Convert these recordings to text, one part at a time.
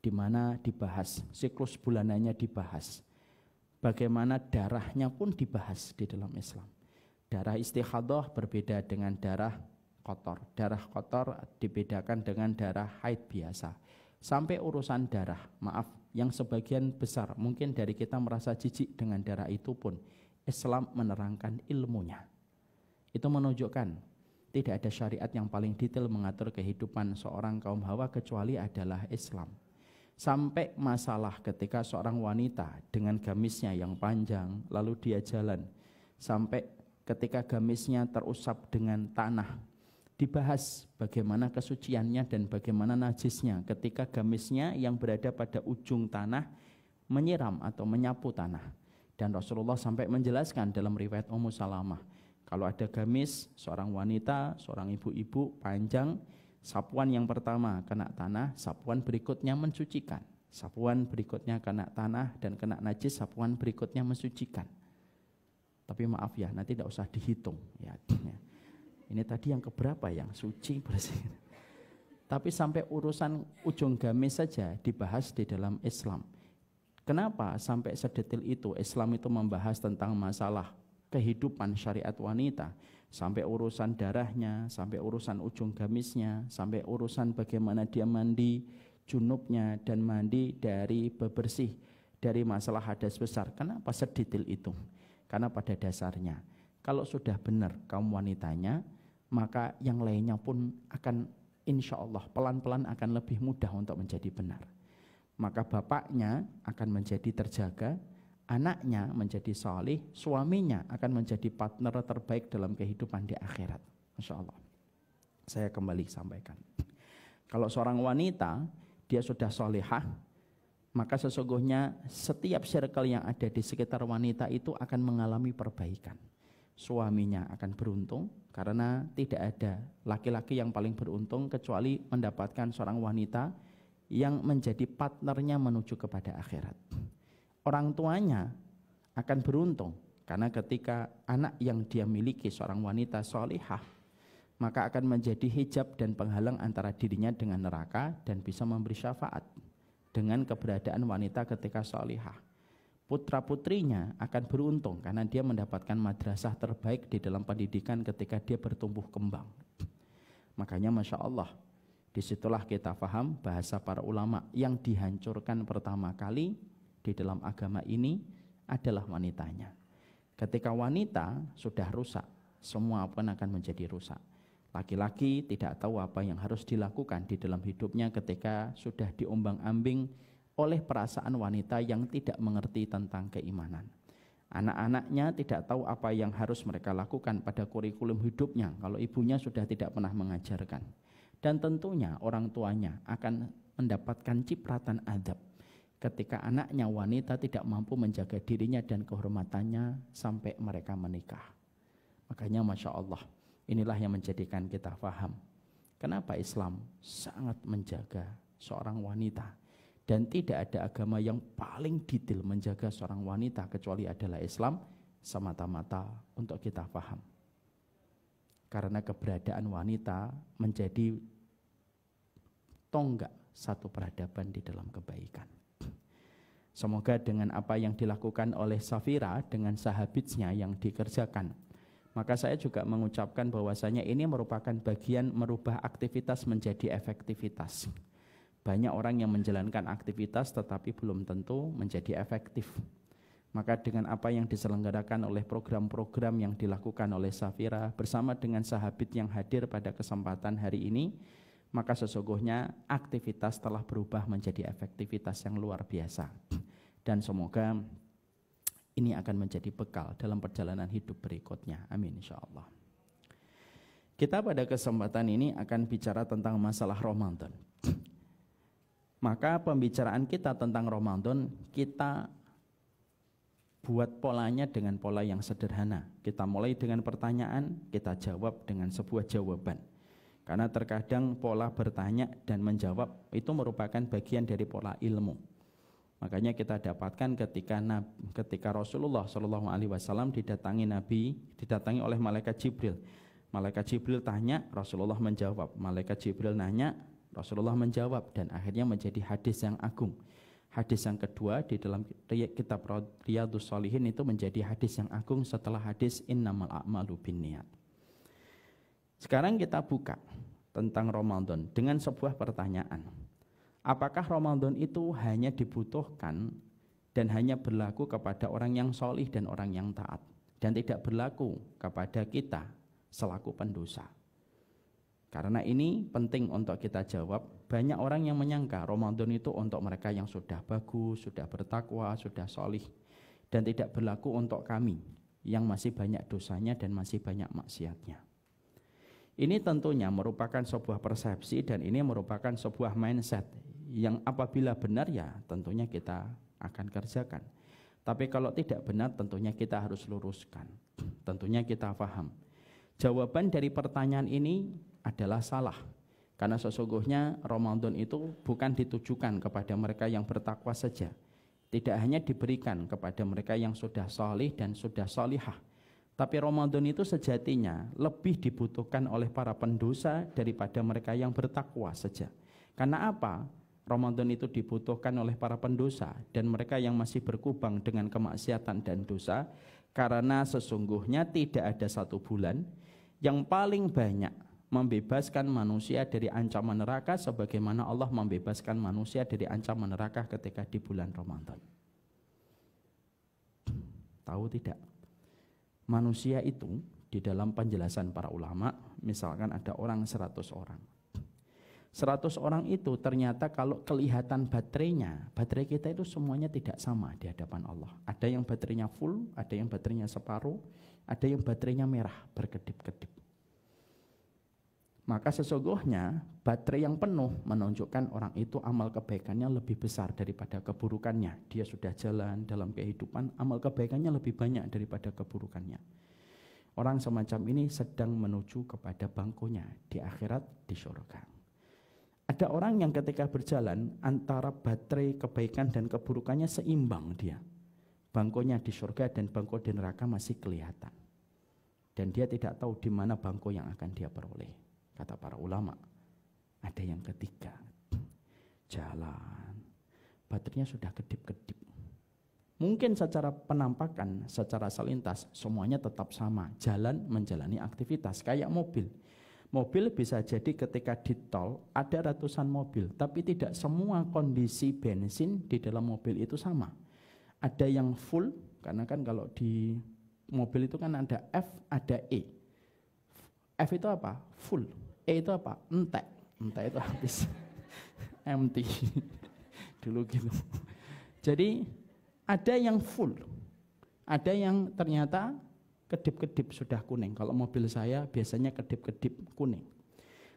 di mana dibahas, siklus bulanannya dibahas. Bagaimana darahnya pun dibahas di dalam Islam. Darah istighadah berbeda dengan darah kotor. Darah kotor dibedakan dengan darah haid biasa. Sampai urusan darah, maaf, yang sebagian besar mungkin dari kita merasa jijik dengan darah itu pun, Islam menerangkan ilmunya. Itu menunjukkan tidak ada syariat yang paling detail mengatur kehidupan seorang kaum Hawa kecuali adalah Islam. Sampai masalah ketika seorang wanita dengan gamisnya yang panjang lalu dia jalan, sampai ketika gamisnya terusap dengan tanah, dibahas bagaimana kesuciannya dan bagaimana najisnya ketika gamisnya yang berada pada ujung tanah menyiram atau menyapu tanah. Dan Rasulullah sampai menjelaskan dalam riwayat Ummu Salamah, kalau ada gamis seorang wanita, seorang ibu-ibu panjang, sapuan yang pertama kena tanah, sapuan berikutnya mensucikan. Sapuan berikutnya kena tanah dan kena najis, sapuan berikutnya mensucikan. Tapi maaf ya, nanti tidak usah dihitung ya. Ini tadi yang keberapa yang suci bersih. Tapi sampai urusan ujung gamis saja dibahas di dalam Islam. Kenapa sampai sedetil itu Islam itu membahas tentang masalah kehidupan syariat wanita, sampai urusan darahnya, sampai urusan ujung gamisnya, sampai urusan bagaimana dia mandi junubnya dan mandi dari bebersih dari masalah hadas besar. Kenapa sedetail itu? Karena pada dasarnya kalau sudah benar kaum wanitanya, maka yang lainnya pun akan insya Allah pelan-pelan akan lebih mudah untuk menjadi benar. Maka bapaknya akan menjadi terjaga, anaknya menjadi salih, suaminya akan menjadi partner terbaik dalam kehidupan di akhirat. Masya Allah. Saya kembali sampaikan. Kalau seorang wanita, dia sudah salihah, maka sesungguhnya setiap circle yang ada di sekitar wanita itu akan mengalami perbaikan. Suaminya akan beruntung, karena tidak ada laki-laki yang paling beruntung kecuali mendapatkan seorang wanita yang menjadi partnernya menuju kepada akhirat. Orang tuanya akan beruntung karena ketika anak yang dia miliki seorang wanita solihah, maka akan menjadi hijab dan penghalang antara dirinya dengan neraka dan bisa memberi syafaat dengan keberadaan wanita ketika solihah. Putra-putrinya akan beruntung karena dia mendapatkan madrasah terbaik di dalam pendidikan ketika dia bertumbuh kembang. Makanya Masya Allah, disitulah kita paham bahasa para ulama yang dihancurkan pertama kali di dalam agama ini adalah wanitanya. Ketika wanita sudah rusak, semua pun akan menjadi rusak. Laki-laki tidak tahu apa yang harus dilakukan di dalam hidupnya ketika sudah diombang-ambing oleh perasaan wanita yang tidak mengerti tentang keimanan. Anak-anaknya tidak tahu apa yang harus mereka lakukan pada kurikulum hidupnya kalau ibunya sudah tidak pernah mengajarkan. Dan tentunya orang tuanya akan mendapatkan cipratan adab ketika anaknya wanita tidak mampu menjaga dirinya dan kehormatannya sampai mereka menikah. Makanya Masya Allah, inilah yang menjadikan kita paham kenapa Islam sangat menjaga seorang wanita. Dan tidak ada agama yang paling detail menjaga seorang wanita kecuali adalah Islam, semata-mata untuk kita paham. Karena keberadaan wanita menjadi tonggak satu peradaban di dalam kebaikan. Semoga dengan apa yang dilakukan oleh Safira dengan sahabatnya yang dikerjakan, maka saya juga mengucapkan bahwasanya ini merupakan bagian merubah aktivitas menjadi efektivitas. Banyak orang yang menjalankan aktivitas tetapi belum tentu menjadi efektif. Maka dengan apa yang diselenggarakan oleh program-program yang dilakukan oleh Safira bersama dengan sahabat yang hadir pada kesempatan hari ini, maka sesungguhnya aktivitas telah berubah menjadi efektivitas yang luar biasa. Dan semoga ini akan menjadi bekal dalam perjalanan hidup berikutnya. Amin insyaallah. Kita pada kesempatan ini akan bicara tentang masalah Ramadan. Maka pembicaraan kita tentang Ramadan, kita buat polanya dengan pola yang sederhana. Kita mulai dengan pertanyaan, kita jawab dengan sebuah jawaban. Karena terkadang pola bertanya dan menjawab itu merupakan bagian dari pola ilmu. Makanya kita dapatkan ketika Rasulullah SAW didatangi oleh malaikat Jibril. Malaikat Jibril tanya, Rasulullah menjawab. Malaikat Jibril nanya, Rasulullah menjawab dan akhirnya menjadi hadis yang agung. Hadis yang kedua di dalam kitab Riyadhus Shalihin itu menjadi hadis yang agung setelah hadis innamal a'malu binniyat. Sekarang kita buka tentang Ramadan dengan sebuah pertanyaan. Apakah Ramadan itu hanya dibutuhkan dan hanya berlaku kepada orang yang solih dan orang yang taat, dan tidak berlaku kepada kita selaku pendosa? Karena ini penting untuk kita jawab. Banyak orang yang menyangka Ramadan itu untuk mereka yang sudah bagus, sudah bertakwa, sudah solih, dan tidak berlaku untuk kami yang masih banyak dosanya dan masih banyak maksiatnya. Ini tentunya merupakan sebuah persepsi dan ini merupakan sebuah mindset yang apabila benar ya tentunya kita akan kerjakan. Tapi kalau tidak benar tentunya kita harus luruskan, tentunya kita paham. Jawaban dari pertanyaan ini adalah salah. Karena sesungguhnya Ramadan itu bukan ditujukan kepada mereka yang bertakwa saja. Tidak hanya diberikan kepada mereka yang sudah salih dan sudah salihah. Tapi Ramadan itu sejatinya lebih dibutuhkan oleh para pendosa daripada mereka yang bertakwa saja. Karena apa? Ramadan itu dibutuhkan oleh para pendosa dan mereka yang masih berkubang dengan kemaksiatan dan dosa. Karena sesungguhnya tidak ada satu bulan yang paling banyak membebaskan manusia dari ancaman neraka sebagaimana Allah membebaskan manusia dari ancaman neraka ketika di bulan Ramadan. Tahu tidak? Manusia itu di dalam penjelasan para ulama, misalkan ada orang 100 orang. 100 orang itu ternyata kalau kelihatan baterai kita itu semuanya tidak sama di hadapan Allah. Ada yang baterainya full, ada yang baterainya separuh, ada yang baterainya merah berkedip-kedip. Maka sesungguhnya baterai yang penuh menunjukkan orang itu amal kebaikannya lebih besar daripada keburukannya. Dia sudah jalan dalam kehidupan, amal kebaikannya lebih banyak daripada keburukannya. Orang semacam ini sedang menuju kepada bangkunya di akhirat, di surga. Ada orang yang ketika berjalan antara baterai kebaikan dan keburukannya seimbang dia. Bangkunya di surga dan bangku di neraka masih kelihatan. Dan dia tidak tahu di mana bangku yang akan dia peroleh. Kata para ulama, ada yang ketiga, jalan, baterainya sudah kedip-kedip. Mungkin secara penampakan, secara selintas, semuanya tetap sama, jalan menjalani aktivitas, kayak mobil. Mobil bisa jadi ketika di tol ada ratusan mobil, tapi tidak semua kondisi bensin di dalam mobil itu sama. Ada yang full, karena kan kalau di mobil itu kan ada F, ada E. F itu apa? Full. E itu apa? Entek. Entek itu habis. Empty. Dulu gitu. Jadi ada yang full. Ada yang ternyata kedip-kedip sudah kuning. Kalau mobil saya biasanya kedip-kedip kuning.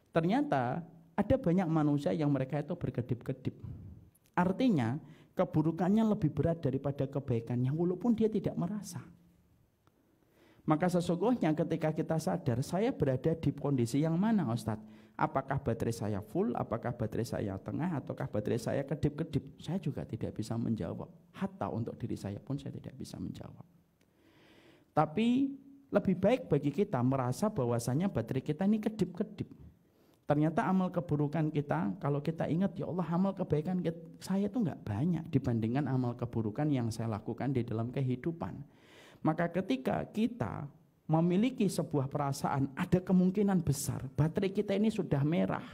Ternyata ada banyak manusia yang mereka itu berkedip-kedip. Artinya keburukannya lebih berat daripada kebaikannya walaupun dia tidak merasa. Maka sesungguhnya ketika kita sadar, saya berada di kondisi yang mana Ustadz? Apakah baterai saya full, apakah baterai saya tengah, ataukah baterai saya kedip-kedip? Saya juga tidak bisa menjawab. Hatta untuk diri saya pun saya tidak bisa menjawab. Tapi lebih baik bagi kita merasa bahwasanya baterai kita ini kedip-kedip. Ternyata amal keburukan kita, kalau kita ingat, ya Allah amal kebaikan saya itu enggak banyak dibandingkan amal keburukan yang saya lakukan di dalam kehidupan. Maka ketika kita memiliki sebuah perasaan, ada kemungkinan besar baterai kita ini sudah merah.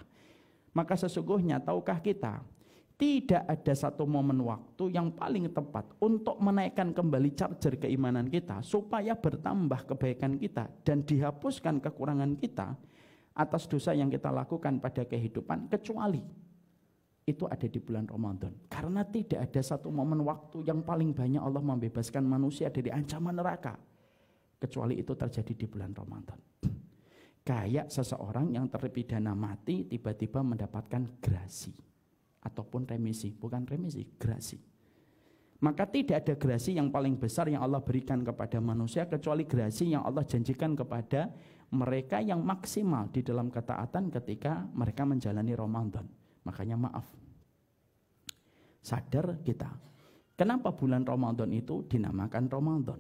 Maka sesungguhnya tahukah kita, tidak ada satu momen waktu yang paling tepat untuk menaikkan kembali charger keimanan kita supaya bertambah kebaikan kita dan dihapuskan kekurangan kita atas dosa yang kita lakukan pada kehidupan, kecuali itu ada di bulan Ramadan. Karena tidak ada satu momen waktu yang paling banyak Allah membebaskan manusia dari ancaman neraka kecuali itu terjadi di bulan Ramadan. Kayak seseorang yang terpidana mati tiba-tiba mendapatkan grasi ataupun remisi, bukan remisi, grasi. Maka tidak ada grasi yang paling besar yang Allah berikan kepada manusia kecuali grasi yang Allah janjikan kepada mereka yang maksimal di dalam ketaatan ketika mereka menjalani Ramadan. Makanya maaf, sadar kita, kenapa bulan Ramadan itu dinamakan Ramadan?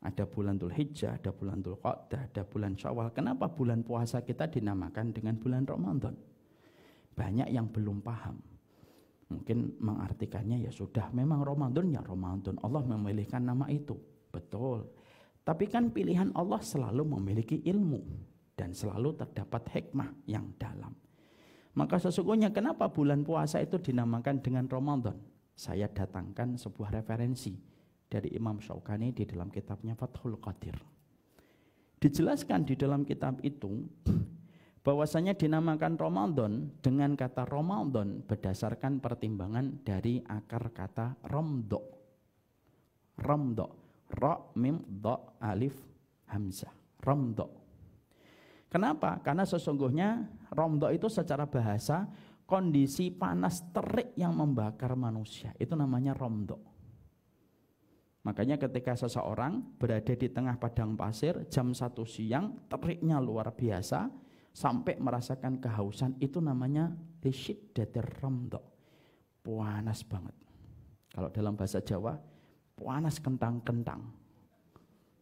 Ada bulan Dzulhijjah, ada bulan Dzulqa'dah, ada bulan Syawal. Kenapa bulan puasa kita dinamakan dengan bulan Ramadan? Banyak yang belum paham. Mungkin mengartikannya ya sudah, memang Ramadan ya Ramadan. Allah memilihkan nama itu. Betul. Tapi kan pilihan Allah selalu memiliki ilmu. Dan selalu terdapat hikmah yang dalam. Maka sesungguhnya kenapa bulan puasa itu dinamakan dengan Ramadan? Saya datangkan sebuah referensi dari Imam Syaukani di dalam kitabnya Fathul Qadir. Dijelaskan di dalam kitab itu bahwasanya dinamakan Ramadan dengan kata Ramadan berdasarkan pertimbangan dari akar kata romdo. Romdo, ra mim do alif hamzah. Romdo. Kenapa? Karena sesungguhnya romdo itu secara bahasa kondisi panas terik yang membakar manusia. Itu namanya romdo. Makanya ketika seseorang berada di tengah padang pasir jam 1 siang, teriknya luar biasa, sampai merasakan kehausan, itu namanya lisyiddatir ramdo. Panas banget. Kalau dalam bahasa Jawa, panas kentang-kentang.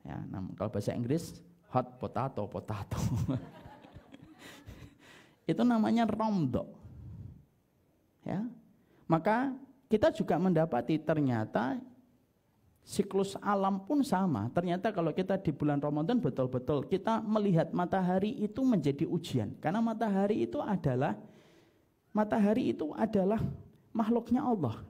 Ya, kalau bahasa Inggris, hot potato. Itu namanya ramdo. Ya. Maka kita juga mendapati ternyata siklus alam pun sama. Ternyata kalau kita di bulan Ramadan betul-betul kita melihat matahari itu menjadi ujian. Karena matahari itu adalah makhluknya Allah.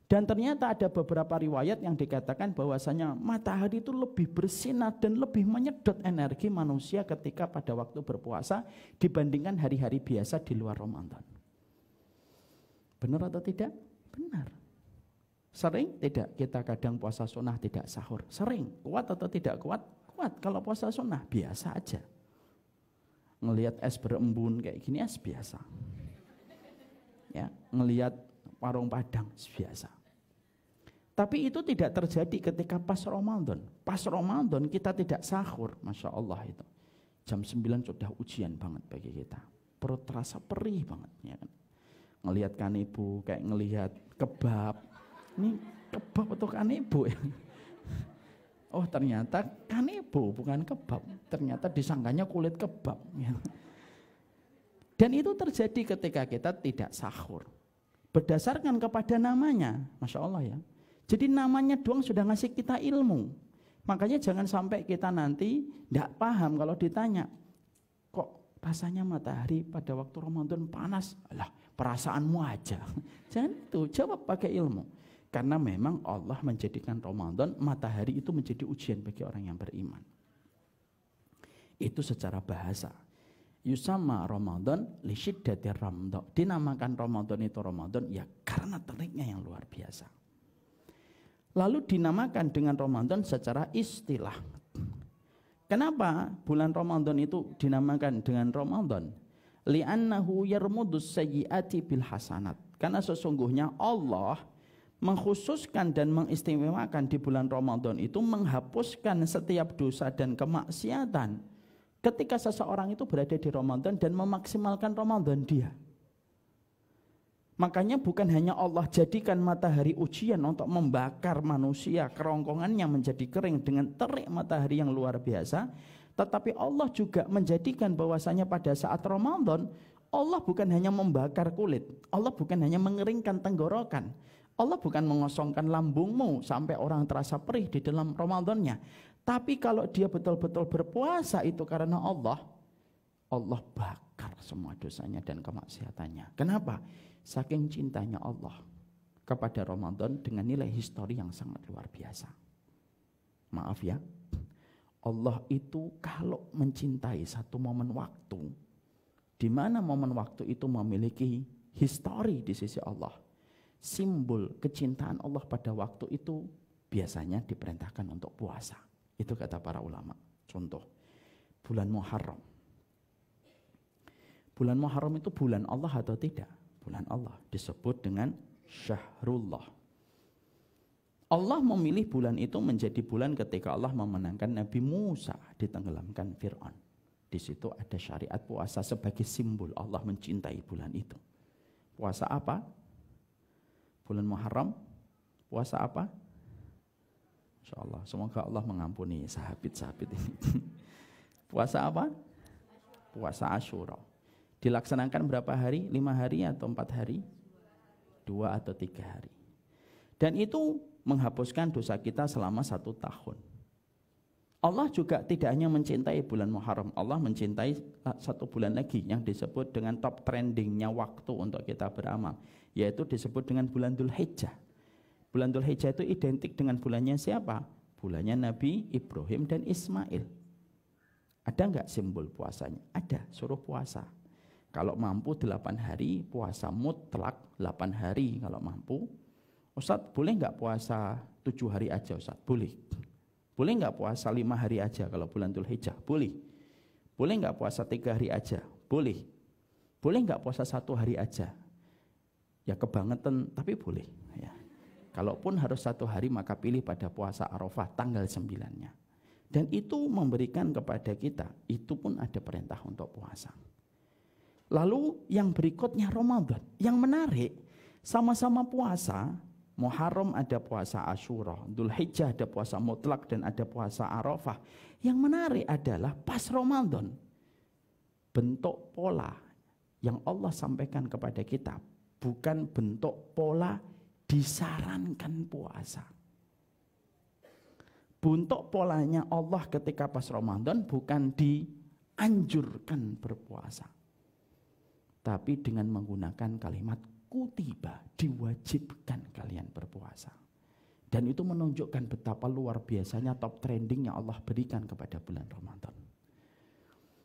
Dan ternyata ada beberapa riwayat yang dikatakan bahwasanya matahari itu lebih bersinar dan lebih menyedot energi manusia ketika pada waktu berpuasa dibandingkan hari-hari biasa di luar Ramadan. Benar atau tidak? Benar. Sering tidak kita kadang puasa sunnah tidak sahur? Sering. Kuat atau tidak kuat? Kuat. Kalau puasa sunnah biasa aja. Ngelihat es berembun kayak gini es biasa. Ya, ngelihat warung Padang biasa. Tapi itu tidak terjadi ketika pas Ramadan. Pas Ramadan kita tidak sahur, Masya Allah itu. Jam 9 sudah ujian banget bagi kita. Perut terasa perih banget. Ya kan? Ngelihat kanebo, kayak ngelihat kebab. Ini kebab atau kanebo ya? Oh ternyata kanebo bukan kebab. Ternyata disangkanya kulit kebab. Ya. Dan itu terjadi ketika kita tidak sahur. Berdasarkan kepada namanya, Masya Allah ya. Jadi namanya doang sudah ngasih kita ilmu. Makanya jangan sampai kita nanti tidak paham kalau ditanya, kok rasanya matahari pada waktu Ramadan panas? Alah, perasaanmu aja. Jangan itu, jawab pakai ilmu. Karena memang Allah menjadikan Ramadan, matahari itu menjadi ujian bagi orang yang beriman. Itu secara bahasa. Yusama Ramadan lisyiddatir ramdo. Dinamakan Ramadan itu Ramadan ya karena teriknya yang luar biasa. Lalu dinamakan dengan Ramadan secara istilah. Kenapa bulan Ramadan itu dinamakan dengan Ramadan? Li'annahu yarmudus sayyiati bil hasanat. Karena sesungguhnya Allah mengkhususkan dan mengistimewakan di bulan Ramadan itu menghapuskan setiap dosa dan kemaksiatan ketika seseorang itu berada di Ramadan dan memaksimalkan Ramadan dia. Makanya bukan hanya Allah jadikan matahari ujian untuk membakar manusia, kerongkongannya menjadi kering dengan terik matahari yang luar biasa, tetapi Allah juga menjadikan bahwasanya pada saat Ramadan Allah bukan hanya membakar kulit, Allah bukan hanya mengeringkan tenggorokan, Allah bukan mengosongkan lambungmu sampai orang terasa perih di dalam Ramadannya. Tapi kalau dia betul-betul berpuasa itu karena Allah bakar semua dosanya dan kemaksiatannya. Kenapa? Saking cintanya Allah kepada Ramadan dengan nilai histori yang sangat luar biasa. Maaf ya, Allah itu kalau mencintai satu momen waktu, di mana momen waktu itu memiliki histori di sisi Allah, simbol kecintaan Allah pada waktu itu biasanya diperintahkan untuk puasa. Itu kata para ulama. Contoh, bulan Muharram. Bulan Muharram itu bulan Allah atau tidak? Bulan Allah, disebut dengan Syahrullah. Allah memilih bulan itu menjadi bulan ketika Allah memenangkan Nabi Musa ditenggelamkan Fir'aun. Di situ ada syariat puasa sebagai simbol Allah mencintai bulan itu. Puasa apa? Bulan Muharram. Puasa apa? Insya Allah, semoga Allah mengampuni sahabat-sahabat ini. Puasa apa? Puasa Asyura. Dilaksanakan berapa hari? 5 hari atau 4 hari? 2 atau 3 hari. Dan itu menghapuskan dosa kita selama 1 tahun. Allah juga tidak hanya mencintai bulan Muharram, Allah mencintai 1 bulan lagi yang disebut dengan top trendingnya waktu untuk kita beramal, yaitu disebut dengan bulan Dzulhijjah. Bulan Dzulhijjah itu identik dengan bulannya siapa? Bulannya Nabi Ibrahim dan Ismail. Ada enggak simbol puasanya? Ada, suruh puasa. Kalau mampu 8 hari, puasa mutlak 8 hari kalau mampu. Ustadz, boleh enggak puasa 7 hari aja Ustadz? Boleh. Boleh enggak puasa 5 hari aja kalau bulan Dzulhijjah? Boleh. Boleh enggak puasa 3 hari aja? Boleh. Boleh enggak puasa 1 hari aja? Ya kebangetan, tapi boleh. Ya. Kalaupun harus 1 hari, maka pilih pada puasa Arafah tanggal 9-nya. Dan itu memberikan kepada kita, itu pun ada perintah untuk puasa. Lalu yang berikutnya Ramadan. Yang menarik, sama-sama puasa, Muharram ada puasa Asyura, Dzulhijjah ada puasa mutlak dan ada puasa Arafah. Yang menarik adalah pas Ramadan, bentuk pola yang Allah sampaikan kepada kita bukan bentuk pola disarankan puasa. Bentuk polanya Allah ketika pas Ramadan bukan dianjurkan berpuasa, tapi dengan menggunakan kalimat kutiba, diwajibkan kalian berpuasa. Dan itu menunjukkan betapa luar biasanya top trending yang Allah berikan kepada bulan Ramadan.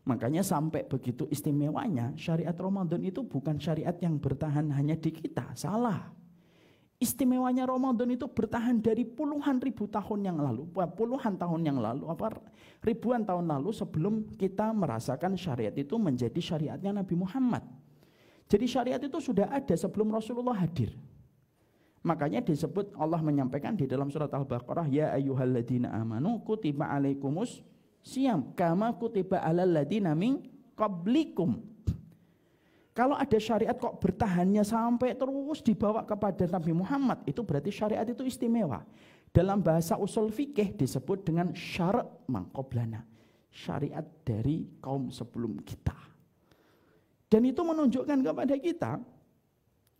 Makanya sampai begitu istimewanya, syariat Ramadan itu bukan syariat yang bertahan hanya di kita, salah. Istimewanya Ramadan itu bertahan dari puluhan ribu tahun yang lalu, puluhan tahun yang lalu, ribuan tahun lalu sebelum kita merasakan syariat itu menjadi syariatnya Nabi Muhammad. Jadi syariat itu sudah ada sebelum Rasulullah hadir. Makanya disebut Allah menyampaikan di dalam surat Al-Baqarah, ya ayyuhalladzina amanu kutiba alaikumus siyam kama kutiba alal ladzina min qablikum. Kalau ada syariat kok bertahannya sampai terus dibawa kepada Nabi Muhammad, itu berarti syariat itu istimewa. Dalam bahasa usul fikih disebut dengan syara' man qablana, syariat dari kaum sebelum kita. Dan itu menunjukkan kepada kita,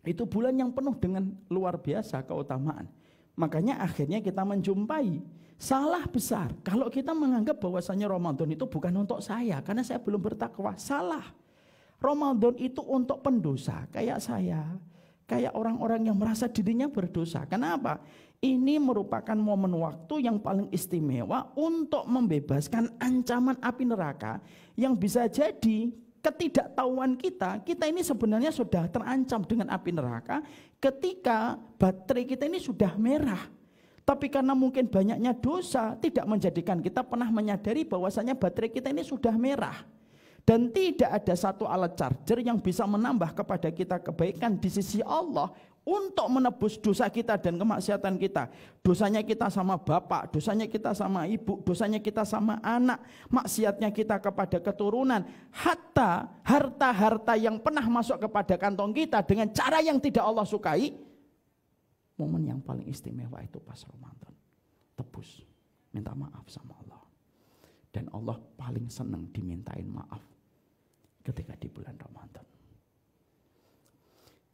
itu bulan yang penuh dengan luar biasa keutamaan. Makanya akhirnya kita menjumpai salah besar kalau kita menganggap bahwasanya Ramadan itu bukan untuk saya karena saya belum bertakwa. Salah. Ramadan itu untuk pendosa kayak saya, kayak orang-orang yang merasa dirinya berdosa. Kenapa? Ini merupakan momen waktu yang paling istimewa untuk membebaskan ancaman api neraka yang bisa jadi ketidaktahuan kita ini sebenarnya sudah terancam dengan api neraka ketika baterai kita ini sudah merah. Tapi karena mungkin banyaknya dosa tidak menjadikan kita pernah menyadari bahwasanya baterai kita ini sudah merah. Dan tidak ada satu alat charger yang bisa menambah kepada kita kebaikan di sisi Allah untuk menebus dosa kita dan kemaksiatan kita. Dosanya kita sama bapak, dosanya kita sama ibu, dosanya kita sama anak, maksiatnya kita kepada keturunan, hatta harta-harta yang pernah masuk kepada kantong kita dengan cara yang tidak Allah sukai. Momen yang paling istimewa itu pas Ramadan. Tebus, minta maaf sama Allah. Dan Allah paling senang dimintain maaf ketika di bulan Ramadan.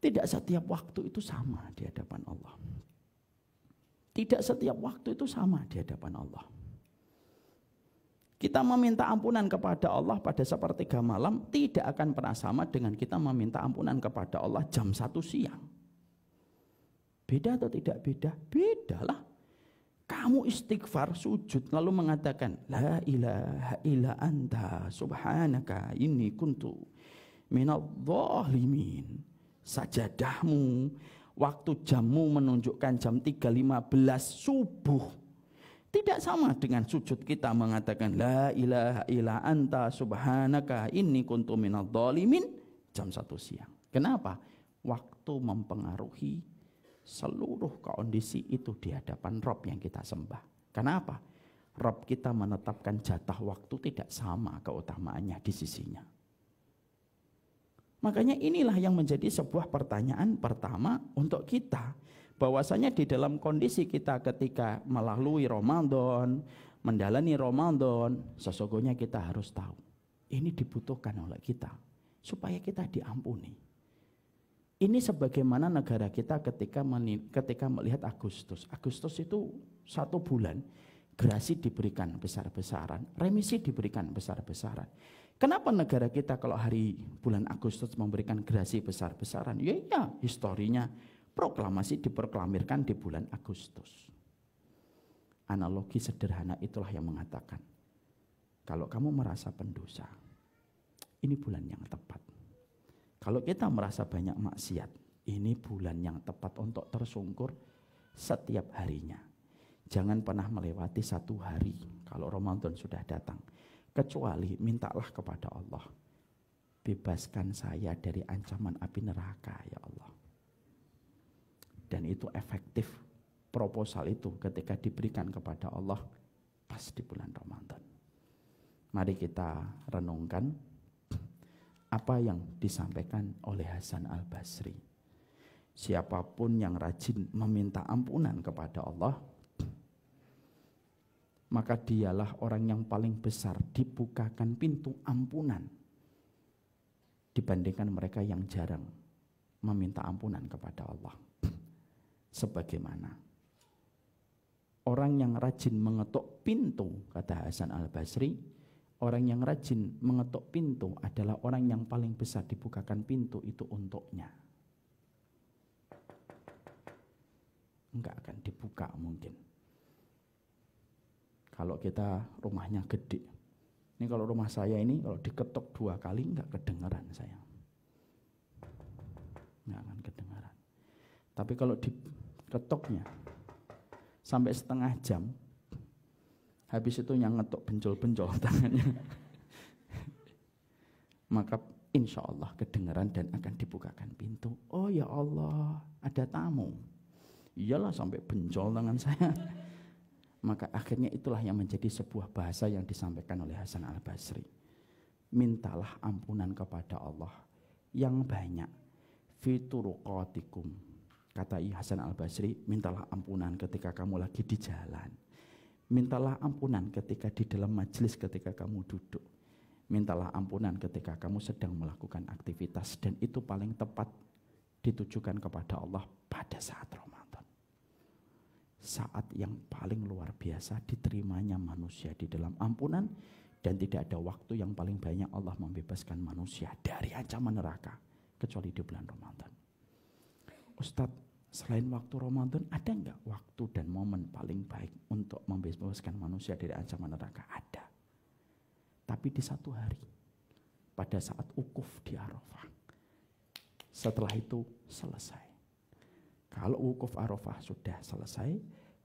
Tidak setiap waktu itu sama di hadapan Allah. Tidak setiap waktu itu sama di hadapan Allah. Kita meminta ampunan kepada Allah pada sepertiga malam tidak akan pernah sama dengan kita meminta ampunan kepada Allah jam 1 siang. Beda atau tidak beda? Bedalah. Kamu istighfar sujud lalu mengatakan la ilaha illa anta subhanaka inni kuntu minadh-dhalimin. Sajadahmu waktu jammu menunjukkan jam 3.15 subuh tidak sama dengan sujud kita mengatakan la ilaha illa anta subhanaka inni kuntu minadh-dhalimin jam 1 siang. Kenapa? Waktu mempengaruhi seluruh kondisi itu di hadapan Rob yang kita sembah. Kenapa? Rob kita menetapkan jatah waktu tidak sama keutamaannya di sisinya. Makanya inilah yang menjadi sebuah pertanyaan pertama untuk kita. Bahwasanya di dalam kondisi kita ketika melalui Ramadan, menjalani Ramadan, sesungguhnya kita harus tahu. Ini dibutuhkan oleh kita. supaya kita diampuni. Ini sebagaimana negara kita ketika melihat Agustus. Agustus itu 1 bulan, gerasi diberikan besar-besaran, remisi diberikan besar-besaran. Kenapa negara kita kalau hari bulan Agustus memberikan gerasi besar-besaran? Ya, historinya proklamasi diproklamirkan di bulan Agustus. Analogi sederhana itulah yang mengatakan, kalau kamu merasa pendosa, ini bulan yang tepat. Kalau kita merasa banyak maksiat, ini bulan yang tepat untuk tersungkur setiap harinya. Jangan pernah melewati 1 hari kalau Ramadan sudah datang, kecuali mintalah kepada Allah, bebaskan saya dari ancaman api neraka ya Allah. Dan itu efektif, proposal itu ketika diberikan kepada Allah pas di bulan Ramadan. Mari kita renungkan apa yang disampaikan oleh Hasan Al-Basri. Siapapun yang rajin meminta ampunan kepada Allah, maka dialah orang yang paling besar dibukakan pintu ampunan dibandingkan mereka yang jarang meminta ampunan kepada Allah. Sebagaimana orang yang rajin mengetuk pintu, kata Hasan Al-Basri, orang yang rajin mengetuk pintu adalah orang yang paling besar dibukakan pintu itu untuknya. Enggak akan dibuka mungkin. Kalau kita rumahnya gede. Ini kalau rumah saya ini kalau diketuk 2 kali enggak kedengaran saya. Enggak akan kedengaran. Tapi kalau diketuknya sampai setengah jam, habis itu yang ngetuk bencol-bencol tangannya, maka insya Allah kedengaran dan akan dibukakan pintu. Oh ya Allah, ada tamu. Iyalah sampai bencol tangan saya. Maka akhirnya itulah yang menjadi sebuah bahasa yang disampaikan oleh Hasan Al-Basri. Mintalah ampunan kepada Allah yang banyak. Fituruqatikum. Kata Hasan Al-Basri, mintalah ampunan ketika kamu lagi di jalan. Mintalah ampunan ketika di dalam majelis ketika kamu duduk. Mintalah ampunan ketika kamu sedang melakukan aktivitas. Dan itu paling tepat ditujukan kepada Allah pada saat Ramadan. Saat yang paling luar biasa diterimanya manusia di dalam ampunan. Dan tidak ada waktu yang paling banyak Allah membebaskan manusia dari ancaman neraka kecuali di bulan Ramadan. Ustadz, selain waktu Ramadan, ada enggak waktu dan momen paling baik untuk membebaskan manusia dari ancaman neraka? Ada. Tapi di 1 hari, pada saat wukuf di Arafah. Setelah itu selesai. Kalau wukuf Arafah sudah selesai,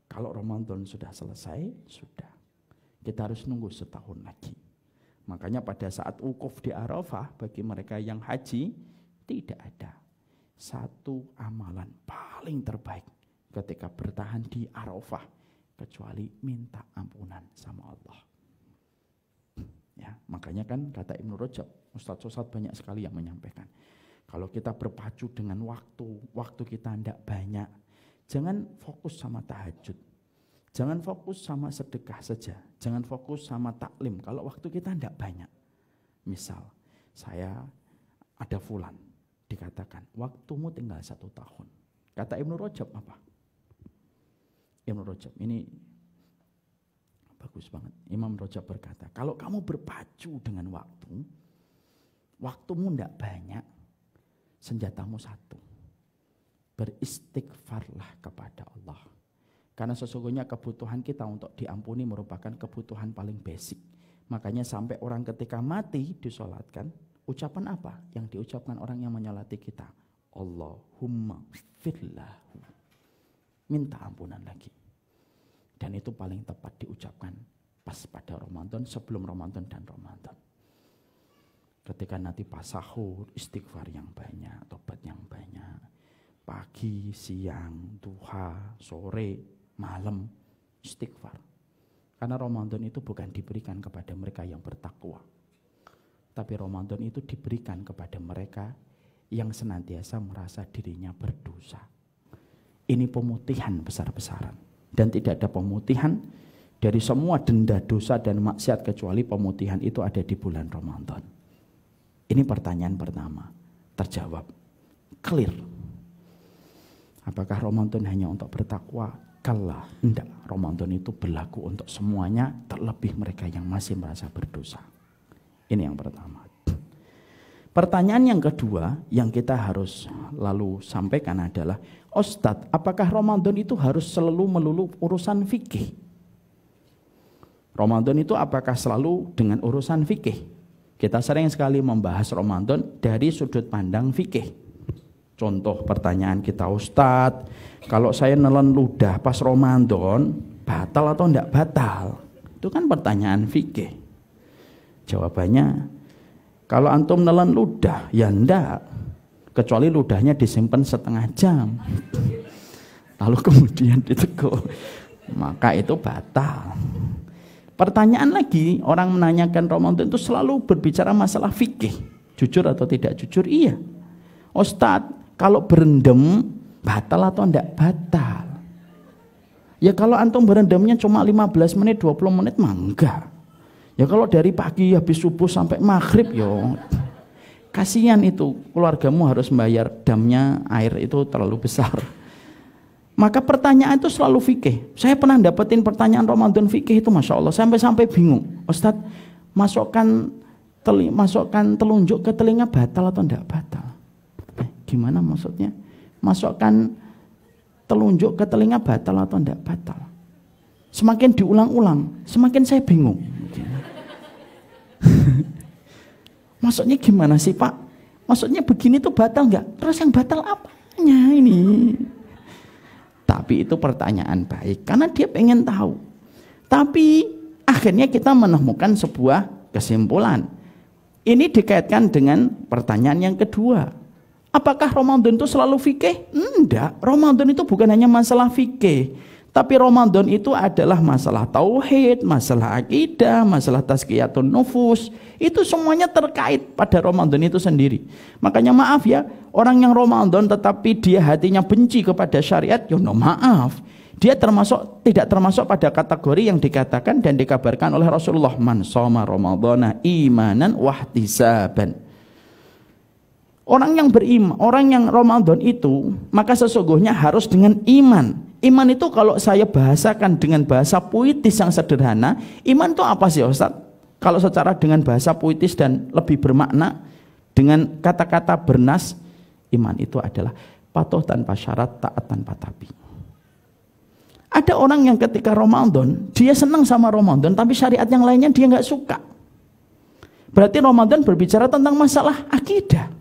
kalau Ramadan sudah selesai, sudah. Kita harus nunggu setahun lagi. Makanya pada saat wukuf di Arafah, bagi mereka yang haji, tidak ada satu amalan paling terbaik ketika bertahan di Arafah kecuali minta ampunan sama Allah. Ya, makanya kan kata Ibnu Rajab, Ustadz banyak sekali yang menyampaikan, kalau kita berpacu dengan waktu kita tidak banyak, jangan fokus sama tahajud, jangan fokus sama sedekah saja, jangan fokus sama taklim kalau waktu kita tidak banyak. Misal saya ada fulan, dikatakan waktumu tinggal 1 tahun. Kata Ibnu Rajab apa? Ibnu Rajab ini bagus banget. Imam Rajab berkata, kalau kamu berpacu dengan waktumu tidak banyak, senjatamu 1. Beristighfarlah kepada Allah. Karena sesungguhnya kebutuhan kita untuk diampuni merupakan kebutuhan paling basic. Makanya sampai orang ketika mati disolatkan, ucapan apa yang diucapkan orang yang menyolati kita? Allahumma firlahu. Minta ampunan lagi. Dan itu paling tepat diucapkan pas pada Ramadan, sebelum Ramadan dan Ramadan. Ketika nanti pas sahur, istighfar yang banyak, tobat yang banyak. Pagi, siang, duha, sore, malam, istighfar. Karena Ramadan itu bukan diberikan kepada mereka yang bertakwa. Tapi Ramadan itu diberikan kepada mereka yang senantiasa merasa dirinya berdosa. Ini pemutihan besar-besaran. Dan tidak ada pemutihan dari semua denda dosa dan maksiat kecuali pemutihan itu ada di bulan Ramadan. Ini pertanyaan pertama. Terjawab. Clear. Apakah Ramadan hanya untuk bertakwa? Kalla, enggak. Ramadan itu berlaku untuk semuanya, terlebih mereka yang masih merasa berdosa. Ini yang pertama. Pertanyaan yang kedua yang kita harus lalu sampaikan adalah, Ustadz, apakah Ramadan itu harus selalu melulu urusan fikih? Ramadan itu apakah selalu dengan urusan fikih? Kita sering sekali membahas Ramadan dari sudut pandang fikih. Contoh pertanyaan kita, Ustadz, kalau saya nelen ludah pas Ramadan, batal atau enggak batal? Itu kan pertanyaan fikih. Jawabannya, kalau antum nelen ludah, ya enggak. Kecuali ludahnya disimpan setengah jam. Lalu kemudian ditegur, maka itu batal. Pertanyaan lagi, orang menanyakan Ramadan itu selalu berbicara masalah fikih. Jujur atau tidak jujur? Iya. Ustadz, kalau berendam batal atau enggak? Batal. Ya kalau antum berendamnya cuma 15 menit, 20 menit mah enggak. Ya kalau dari pagi habis subuh sampai maghrib, yo kasihan itu, keluargamu harus membayar damnya, air itu terlalu besar. Maka pertanyaan itu selalu fikih. Saya pernah dapetin pertanyaan Ramadan fikih itu, Masya Allah, sampai bingung. Ustadz, masukkan telunjuk ke telinga batal atau enggak batal? Gimana maksudnya? Masukkan telunjuk ke telinga batal atau enggak batal? Semakin diulang-ulang, semakin saya bingung. Maksudnya gimana sih, Pak? Maksudnya begini tuh batal enggak? Terus yang batal apanya ini? Tapi itu pertanyaan baik, karena dia pengen tahu. Tapi akhirnya kita menemukan sebuah kesimpulan. Ini dikaitkan dengan pertanyaan yang kedua. Apakah Ramadan itu selalu fikih? Enggak, Ramadan itu bukan hanya masalah fikih. Tapi Ramadan itu adalah masalah tauhid, masalah akidah, masalah tazkiyatun nufus. Itu semuanya terkait pada Ramadan itu sendiri. Makanya maaf ya, orang yang Ramadan tetapi dia hatinya benci kepada syariat, ya no maaf. Dia tidak termasuk pada kategori yang dikatakan dan dikabarkan oleh Rasulullah, man shoma ramadhana imanan wahtisaban. Orang yang beriman, orang yang Ramadan itu, maka sesungguhnya harus dengan iman. Iman itu kalau saya bahasakan dengan bahasa puitis yang sederhana, iman itu apa sih Ustaz? Kalau secara dengan bahasa puitis dan lebih bermakna, dengan kata-kata bernas, iman itu adalah patuh tanpa syarat, taat tanpa tapi. Ada orang yang ketika Ramadan, dia senang sama Ramadan, tapi syariat yang lainnya dia nggak suka. Berarti Ramadan berbicara tentang masalah akidah.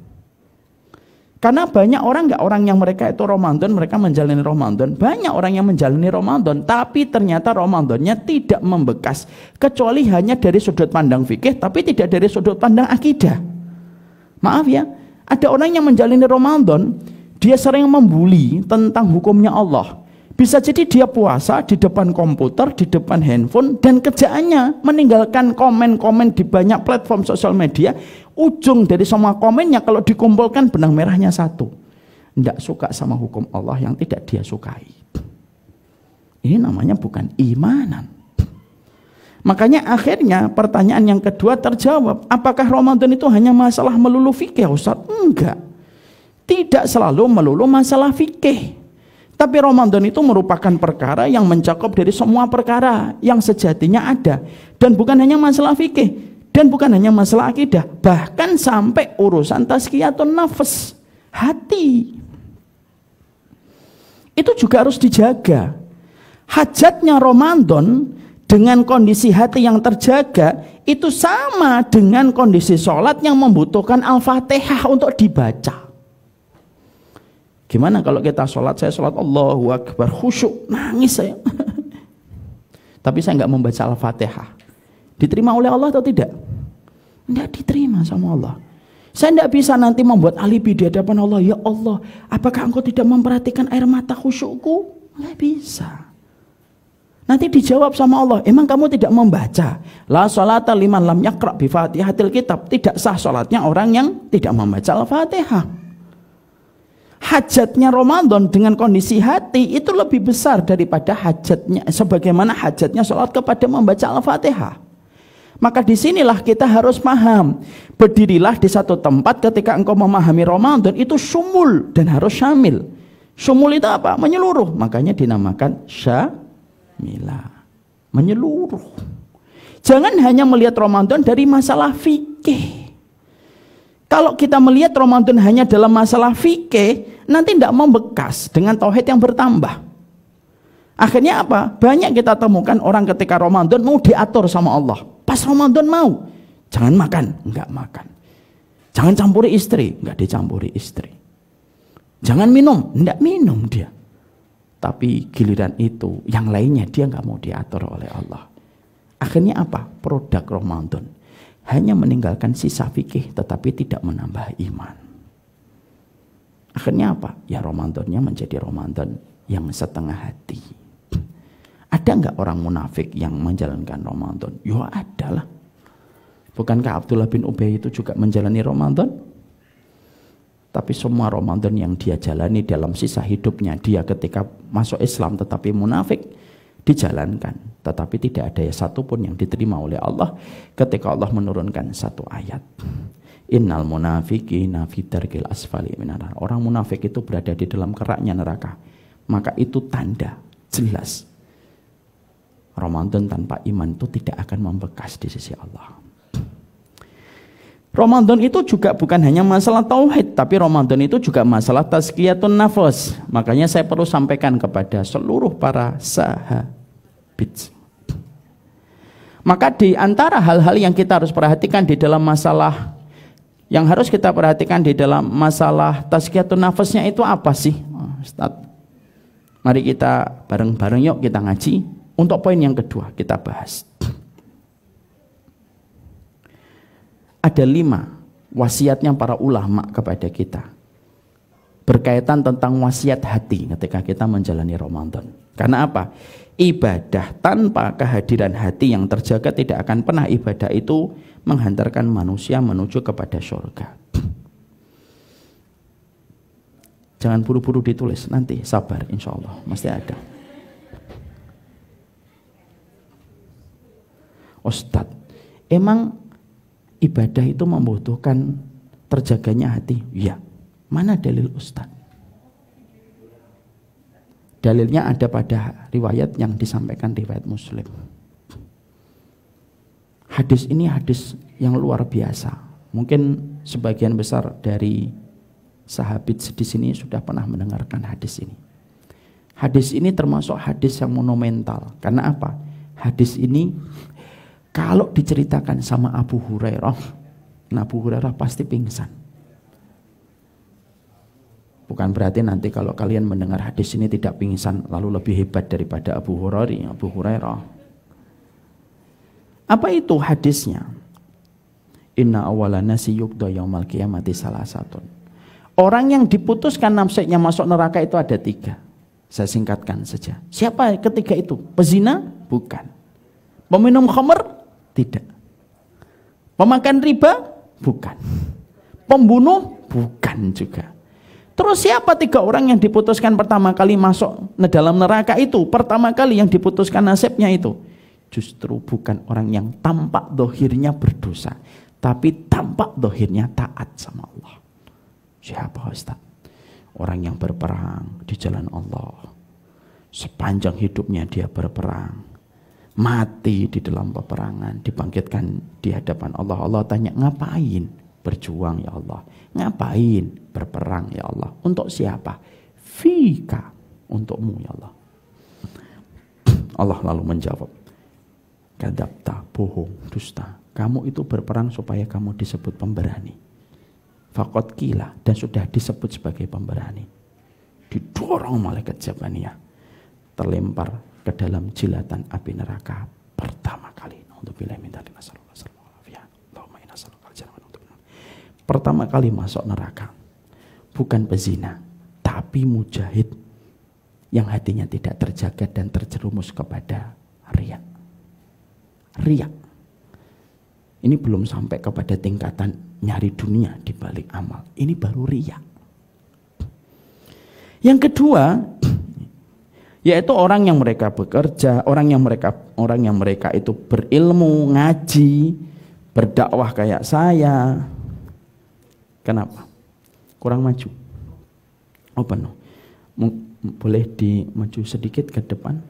Karena banyak orang yang mereka itu Ramadan, mereka menjalani Ramadan. Banyak orang yang menjalani Ramadan, tapi ternyata Ramadannya tidak membekas. Kecuali hanya dari sudut pandang fikih, tapi tidak dari sudut pandang akidah. Maaf ya, ada orang yang menjalani Ramadan, dia sering membuli tentang hukumnya Allah. Bisa jadi dia puasa di depan komputer, di depan handphone, dan kerjaannya meninggalkan komen-komen di banyak platform sosial media. Ujung dari semua komennya kalau dikumpulkan benang merahnya satu. Tidak suka sama hukum Allah yang tidak dia sukai. Ini namanya bukan imanan. Makanya akhirnya pertanyaan yang kedua terjawab. Apakah Ramadan itu hanya masalah melulu fikih, Ustaz? Enggak. Tidak selalu melulu masalah fikih. Tapi Ramadan itu merupakan perkara yang mencakup dari semua perkara yang sejatinya ada. Dan bukan hanya masalah fikih. Dan bukan hanya masalah akidah. Bahkan sampai urusan tazkiyatun nafs. Hati. Itu juga harus dijaga. Hajatnya Ramadan dengan kondisi hati yang terjaga itu sama dengan kondisi sholat yang membutuhkan Al-Fatihah untuk dibaca. Gimana kalau kita sholat, saya sholat Allahu Akbar, khusyuk, nangis saya. Tapi saya nggak membaca Al-Fatihah. Diterima oleh Allah atau tidak? Tidak diterima sama Allah. Saya tidak bisa nanti membuat alibi di hadapan Allah. Ya Allah, apakah engkau tidak memperhatikan air mata khusyukku? Nggak bisa. Nanti dijawab sama Allah, emang kamu tidak membaca? La sholata liman lam yaqra' bi fatihatil kitab. Tidak sah sholatnya orang yang tidak membaca Al-Fatihah. Hajatnya Ramadan dengan kondisi hati itu lebih besar daripada hajatnya, sebagaimana hajatnya sholat kepada membaca Al-Fatihah. Maka disinilah kita harus paham. Berdirilah di satu tempat ketika engkau memahami Ramadan itu syumul dan harus syamil. Syumul itu apa? Menyeluruh. Makanya dinamakan syamilah. Menyeluruh. Jangan hanya melihat Ramadan dari masalah fikih. Kalau kita melihat Ramadan hanya dalam masalah fikih, nanti tidak membekas dengan tauhid yang bertambah. Akhirnya apa? Banyak kita temukan orang ketika Ramadan mau diatur sama Allah. Pas Ramadan mau, jangan makan, enggak makan. Jangan campuri istri, enggak dicampuri istri. Jangan minum, enggak minum dia. Tapi giliran itu, yang lainnya dia enggak mau diatur oleh Allah. Akhirnya apa? Produk Ramadan hanya meninggalkan sisa fikih tetapi tidak menambah iman. Akhirnya apa? Ya Ramadannya menjadi Ramadan yang setengah hati. Ada enggak orang munafik yang menjalankan Ramadan? Ya ada lah. Bukankah Abdullah bin Ubay itu juga menjalani Ramadan? Tapi semua Ramadan yang dia jalani dalam sisa hidupnya, dia ketika masuk Islam tetapi munafik, dijalankan. Tetapi tidak ada satupun yang diterima oleh Allah ketika Allah menurunkan satu ayat. Innal munafiqina fi darkil asfali minar. Orang munafik itu berada di dalam keraknya neraka. Maka itu tanda jelas Ramadan tanpa iman itu tidak akan membekas di sisi Allah. Ramadan itu juga bukan hanya masalah tauhid, tapi Ramadan itu juga masalah tazkiyatun nafas. Makanya saya perlu sampaikan kepada seluruh para sahabat. Maka di antara hal-hal yang kita harus perhatikan di dalam masalah, yang harus kita perhatikan di dalam masalah tazkiyatun nafasnya itu apa sih? Ustaz, mari kita bareng-bareng yuk kita ngaji. Untuk poin yang kedua kita bahas. Ada 5 wasiatnya para ulama kepada kita. Berkaitan tentang wasiat hati ketika kita menjalani Ramadan. Karena apa? Ibadah tanpa kehadiran hati yang terjaga tidak akan pernah ibadah itu menghantarkan manusia menuju kepada surga. Jangan buru-buru ditulis, nanti sabar insya Allah, mesti ada. Ustadz, emang ibadah itu membutuhkan terjaganya hati? Ya. Mana dalil Ustadz? Dalilnya ada pada riwayat yang disampaikan riwayat Muslim. Hadis ini hadis yang luar biasa. Mungkin sebagian besar dari sahabat di sini sudah pernah mendengarkan hadis ini. Hadis ini termasuk hadis yang monumental. Karena apa? Hadis ini kalau diceritakan sama Abu Hurairah, Abu Hurairah pasti pingsan. Bukan berarti nanti kalau kalian mendengar hadis ini tidak pingsan, lalu lebih hebat daripada Abu Hurairah. Apa itu hadisnya? Inna awwala nasi yuqda yaumal qiyamati salasatun. Orang yang diputuskan nafsunya masuk neraka itu ada 3. Saya singkatkan saja. Siapa ketiga itu? Pezina? Bukan. Peminum khamr? Tidak. Pemakan riba? Bukan. Pembunuh? Bukan juga. Terus siapa 3 orang yang diputuskan pertama kali masuk dalam neraka itu? Pertama kali yang diputuskan nasibnya itu? Justru bukan orang yang tampak dohirnya berdosa, tapi tampak dohirnya taat sama Allah. Siapa Ustaz? Orang yang berperang di jalan Allah. Sepanjang hidupnya dia berperang. Mati di dalam peperangan, dibangkitkan di hadapan Allah. Allah tanya, ngapain berjuang ya Allah? Ngapain berperang ya Allah? Untuk siapa? Fika, untukmu ya Allah. Allah lalu menjawab, kadzabta, bohong, dusta. Kamu itu berperang supaya kamu disebut pemberani. Faqad qila, dan sudah disebut sebagai pemberani. Didorong malaikat Jabaniyah, terlempar ke dalam jilatan api neraka pertama kali. Pertama kali masuk neraka bukan pezina, tapi mujahid yang hatinya tidak terjaga dan terjerumus kepada riya. Riya. Ini belum sampai kepada tingkatan nyari dunia di balik amal. Ini baru riya. Yang kedua, Yaitu orang yang mereka bekerja, orang yang mereka itu berilmu, ngaji, berdakwah kayak saya. Kenapa? Kurang maju. Oh penuh. Boleh dimaju sedikit ke depan.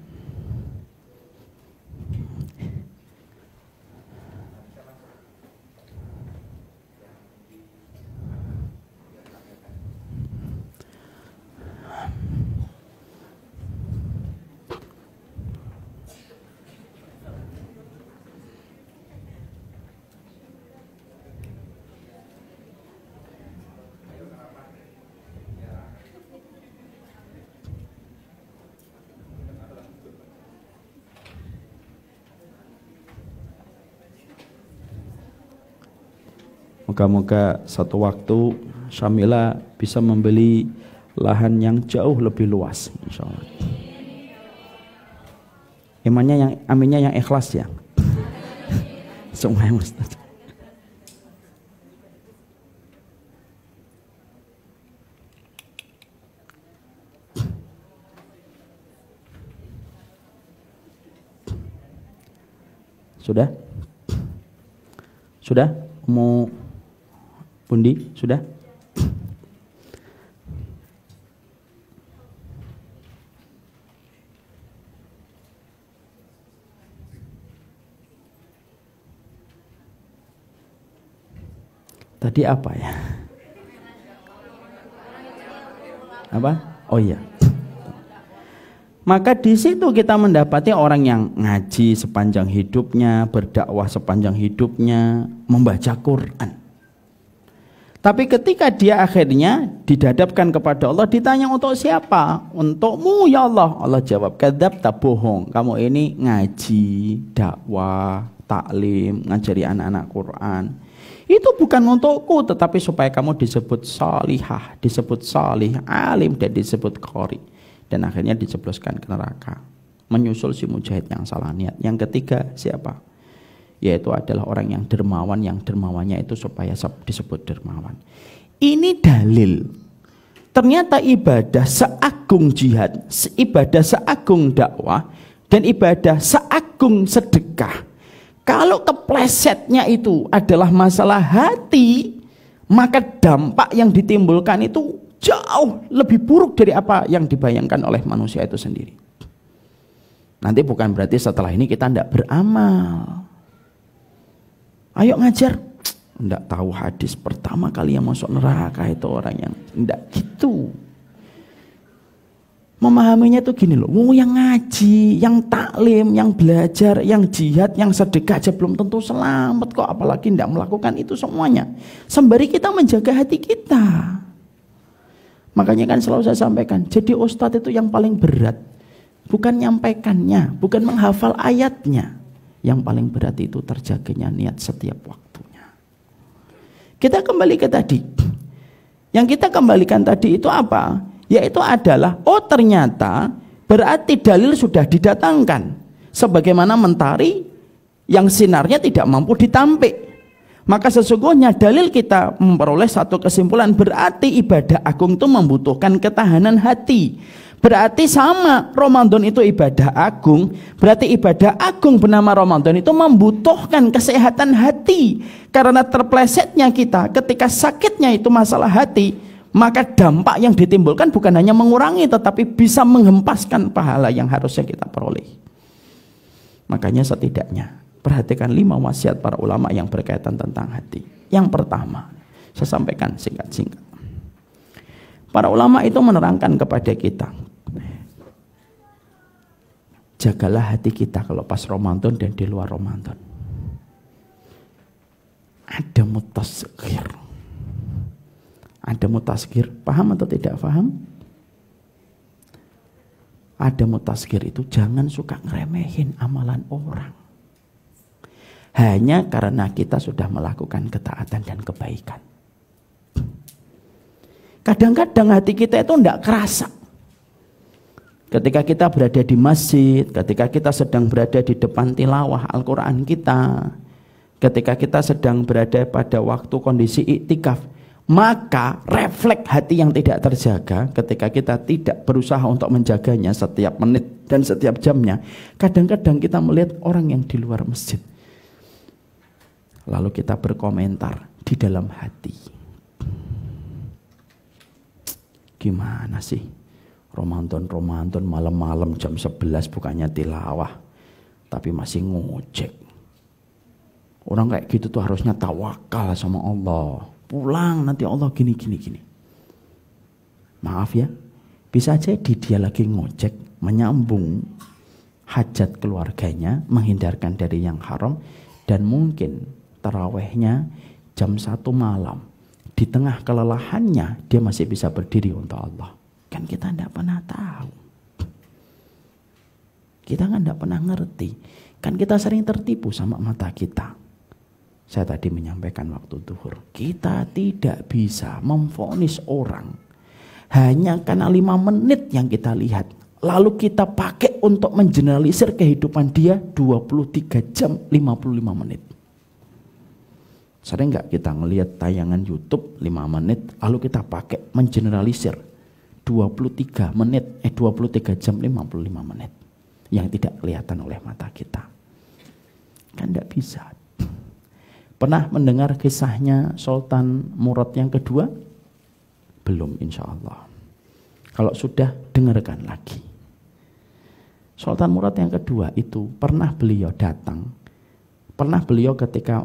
Moga-moga satu waktu Syamila bisa membeli lahan yang jauh lebih luas, insya Allah. Aminnya yang ikhlas ya. Semuanya Ustaz. Sudah? Sudah? Mau Pundi, sudah? Tadi apa ya? Apa? Oh iya. Maka di situ kita mendapati orang yang ngaji sepanjang hidupnya, berdakwah sepanjang hidupnya, membaca Quran. Tapi ketika dia akhirnya didadapkan kepada Allah, ditanya untuk siapa? Untukmu ya Allah. Allah jawab, kadzabta, bohong. Kamu ini ngaji, dakwah, taklim, ngajari anak-anak Quran. Itu bukan untukku, tetapi supaya kamu disebut salihah, disebut salih, alim, dan disebut qori. Dan akhirnya dijebloskan ke neraka. Menyusul si mujahid yang salah niat. Yang ketiga siapa? Yaitu adalah orang yang dermawannya itu supaya disebut dermawan. Ini dalil. Ternyata ibadah seagung jihad, ibadah seagung dakwah, dan ibadah seagung sedekah. Kalau keplesetnya itu adalah masalah hati, maka dampak yang ditimbulkan itu jauh lebih buruk dari apa yang dibayangkan oleh manusia itu sendiri. Nanti bukan berarti setelah ini kita tidak beramal. Ayo ngajar, enggak tahu hadis, pertama kali yang masuk neraka itu orang yang enggak gitu. Memahaminya tuh gini loh, yang ngaji, yang taklim, yang belajar, yang jihad, yang sedekah aja belum tentu selamat kok, apalagi enggak melakukan itu semuanya. Sembari kita menjaga hati kita. Makanya kan selalu saya sampaikan, jadi ustadz itu yang paling berat bukan nyampaikannya, bukan menghafal ayatnya. Yang paling berat itu terjaganya niat setiap waktunya. Kita kembali ke tadi. Yang kita kembalikan tadi itu apa? Yaitu adalah, oh ternyata berarti dalil sudah didatangkan. Sebagaimana mentari yang sinarnya tidak mampu ditampik. Maka sesungguhnya dalil kita memperoleh satu kesimpulan, berarti ibadah agung itu membutuhkan ketahanan hati. Berarti sama, Ramadan itu ibadah agung. Berarti ibadah agung bernama Ramadan itu membutuhkan kesehatan hati. Karena terplesetnya kita ketika sakitnya itu masalah hati, maka dampak yang ditimbulkan bukan hanya mengurangi, tetapi bisa menghempaskan pahala yang harusnya kita peroleh. Makanya setidaknya perhatikan 5 wasiat para ulama yang berkaitan tentang hati. Yang pertama, saya sampaikan singkat-singkat. Para ulama itu menerangkan kepada kita, jagalah hati kita kalau pas Ramadan dan di luar Ramadan. Ada mutasghir. Ada mutasghir, paham atau tidak paham? Ada mutasghir itu jangan suka ngeremehin amalan orang. Hanya karena kita sudah melakukan ketaatan dan kebaikan. Kadang-kadang hati kita itu tidak kerasa. Ketika kita berada di masjid, ketika kita sedang berada di depan tilawah Al-Quran kita, ketika kita sedang berada pada waktu kondisi iktikaf, Maka refleks hati yang tidak terjaga ketika kita tidak berusaha untuk menjaganya setiap menit dan setiap jamnya. Kadang-kadang kita melihat orang yang di luar masjid. Lalu kita berkomentar di dalam hati. Gimana sih? Ramadan malam-malam jam 11 bukannya tilawah. Tapi masih ngojek. Orang kayak gitu tuh harusnya tawakal sama Allah. Pulang nanti Allah gini. Maaf ya, bisa jadi dia lagi ngojek, menyambung hajat keluarganya, menghindarkan dari yang haram, dan mungkin tarawehnya jam 1 malam. Di tengah kelelahannya dia masih bisa berdiri untuk Allah. Kan kita tidak pernah tahu. Kita kan tidak pernah ngerti. Kan kita sering tertipu sama mata kita. Saya tadi menyampaikan waktu zuhur, kita tidak bisa memvonis orang hanya karena 5 menit yang kita lihat. Lalu kita pakai untuk mengeneralisir kehidupan dia 23 jam 55 menit. Sering nggak kita ngelihat tayangan YouTube 5 menit, lalu kita pakai mengeneralisir 23 jam 55 menit yang tidak kelihatan oleh mata kita. Kan nggak bisa. Pernah mendengar kisahnya Sultan Murad yang kedua? Belum, insya Allah. Kalau sudah, dengarkan lagi. Sultan Murad yang kedua itu pernah beliau ketika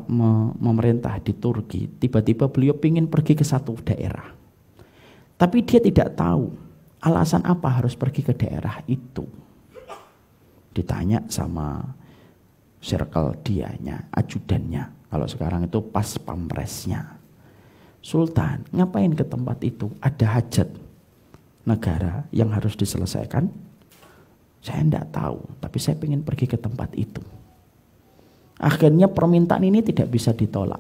memerintah di Turki, tiba-tiba beliau ingin pergi ke satu daerah. Tapi dia tidak tahu alasan apa harus pergi ke daerah itu. Ditanya sama circle dianya, ajudannya. Kalau sekarang itu pas pampresnya. Sultan, ngapain ke tempat itu? Ada hajat negara yang harus diselesaikan? Saya tidak tahu, tapi saya ingin pergi ke tempat itu. Akhirnya permintaan ini tidak bisa ditolak.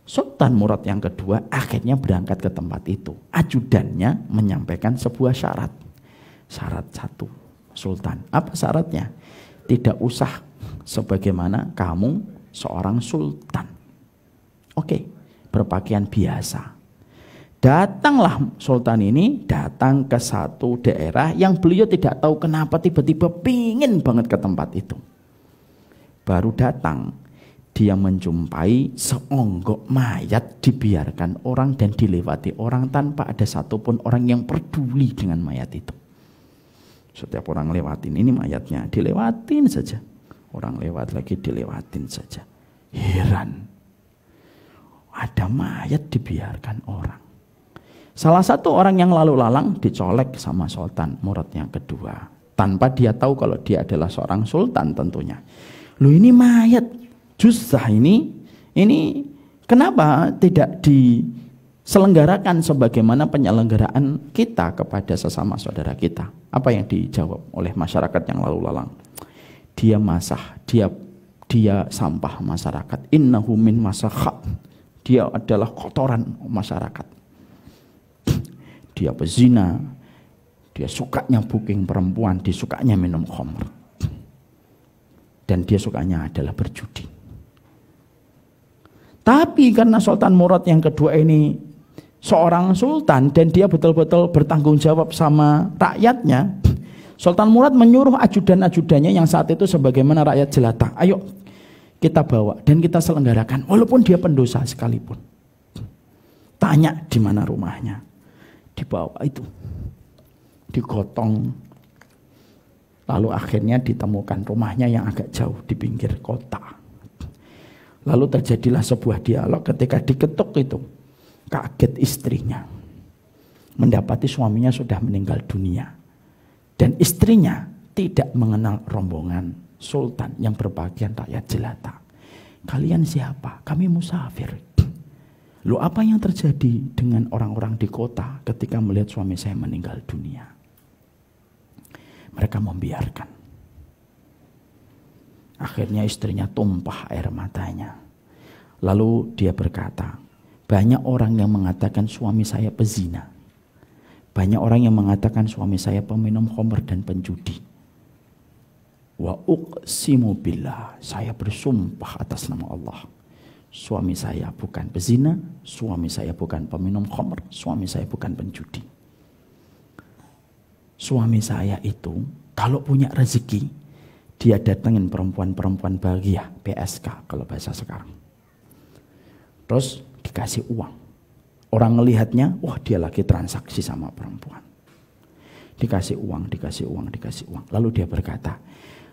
Sultan Murad yang kedua akhirnya berangkat ke tempat itu. Ajudannya menyampaikan sebuah syarat. Syarat 1, Sultan. Apa syaratnya? Tidak usah sebagaimana kamu seorang sultan. Oke, berpakaian biasa. Datanglah sultan ini datang ke satu daerah yang beliau tidak tahu kenapa tiba-tiba pingin banget ke tempat itu. Baru datang, dia menjumpai seonggok mayat dibiarkan orang dan dilewati orang tanpa ada satupun orang yang peduli dengan mayat itu. Setiap orang lewatin ini mayatnya, dilewatin saja. Orang lewat lagi dilewatin saja. Heran. Ada mayat dibiarkan orang. Salah satu orang yang lalu lalang dicolek sama Sultan Murad yang kedua. Tanpa dia tahu kalau dia adalah seorang sultan tentunya. Loh, ini mayat jusah ini kenapa tidak diselenggarakan sebagaimana penyelenggaraan kita kepada sesama saudara kita? Apa yang dijawab oleh masyarakat yang lalu lalang? Dia masah, dia sampah masyarakat. Innahu min masakhat. Dia adalah kotoran masyarakat. Dia pezina, dia sukanya booking perempuan, dia sukanya minum khamr. Dan dia sukanya adalah berjudi. Tapi karena Sultan Murad yang kedua ini seorang sultan dan dia betul-betul bertanggung jawab sama rakyatnya, Sultan Murad menyuruh ajudan-ajudannya yang saat itu sebagaimana rakyat jelata, ayo kita bawa dan kita selenggarakan walaupun dia pendosa sekalipun. Tanya di mana rumahnya, dibawa itu, digotong. Lalu akhirnya ditemukan rumahnya yang agak jauh di pinggir kota. Lalu terjadilah sebuah dialog ketika diketuk itu. Kaget istrinya. Mendapati suaminya sudah meninggal dunia. Dan istrinya tidak mengenal rombongan sultan yang berpakaian rakyat jelata. Kalian siapa? Kami musafir. Loh, apa yang terjadi dengan orang-orang di kota ketika melihat suami saya meninggal dunia? Mereka membiarkan. Akhirnya istrinya tumpah air matanya. Lalu dia berkata, banyak orang yang mengatakan suami saya pezina. Banyak orang yang mengatakan suami saya peminum khamr dan penjudi. Wa uqsimu billah, saya bersumpah atas nama Allah. suami saya bukan pezina, suami saya bukan peminum khamr, suami saya bukan penjudi. Suami saya itu kalau punya rezeki, dia datengin perempuan-perempuan bahagia, PSK kalau bahasa sekarang. Terus dikasih uang. Orang ngelihatnya, wah dia lagi transaksi sama perempuan. Dikasih uang. Lalu dia berkata,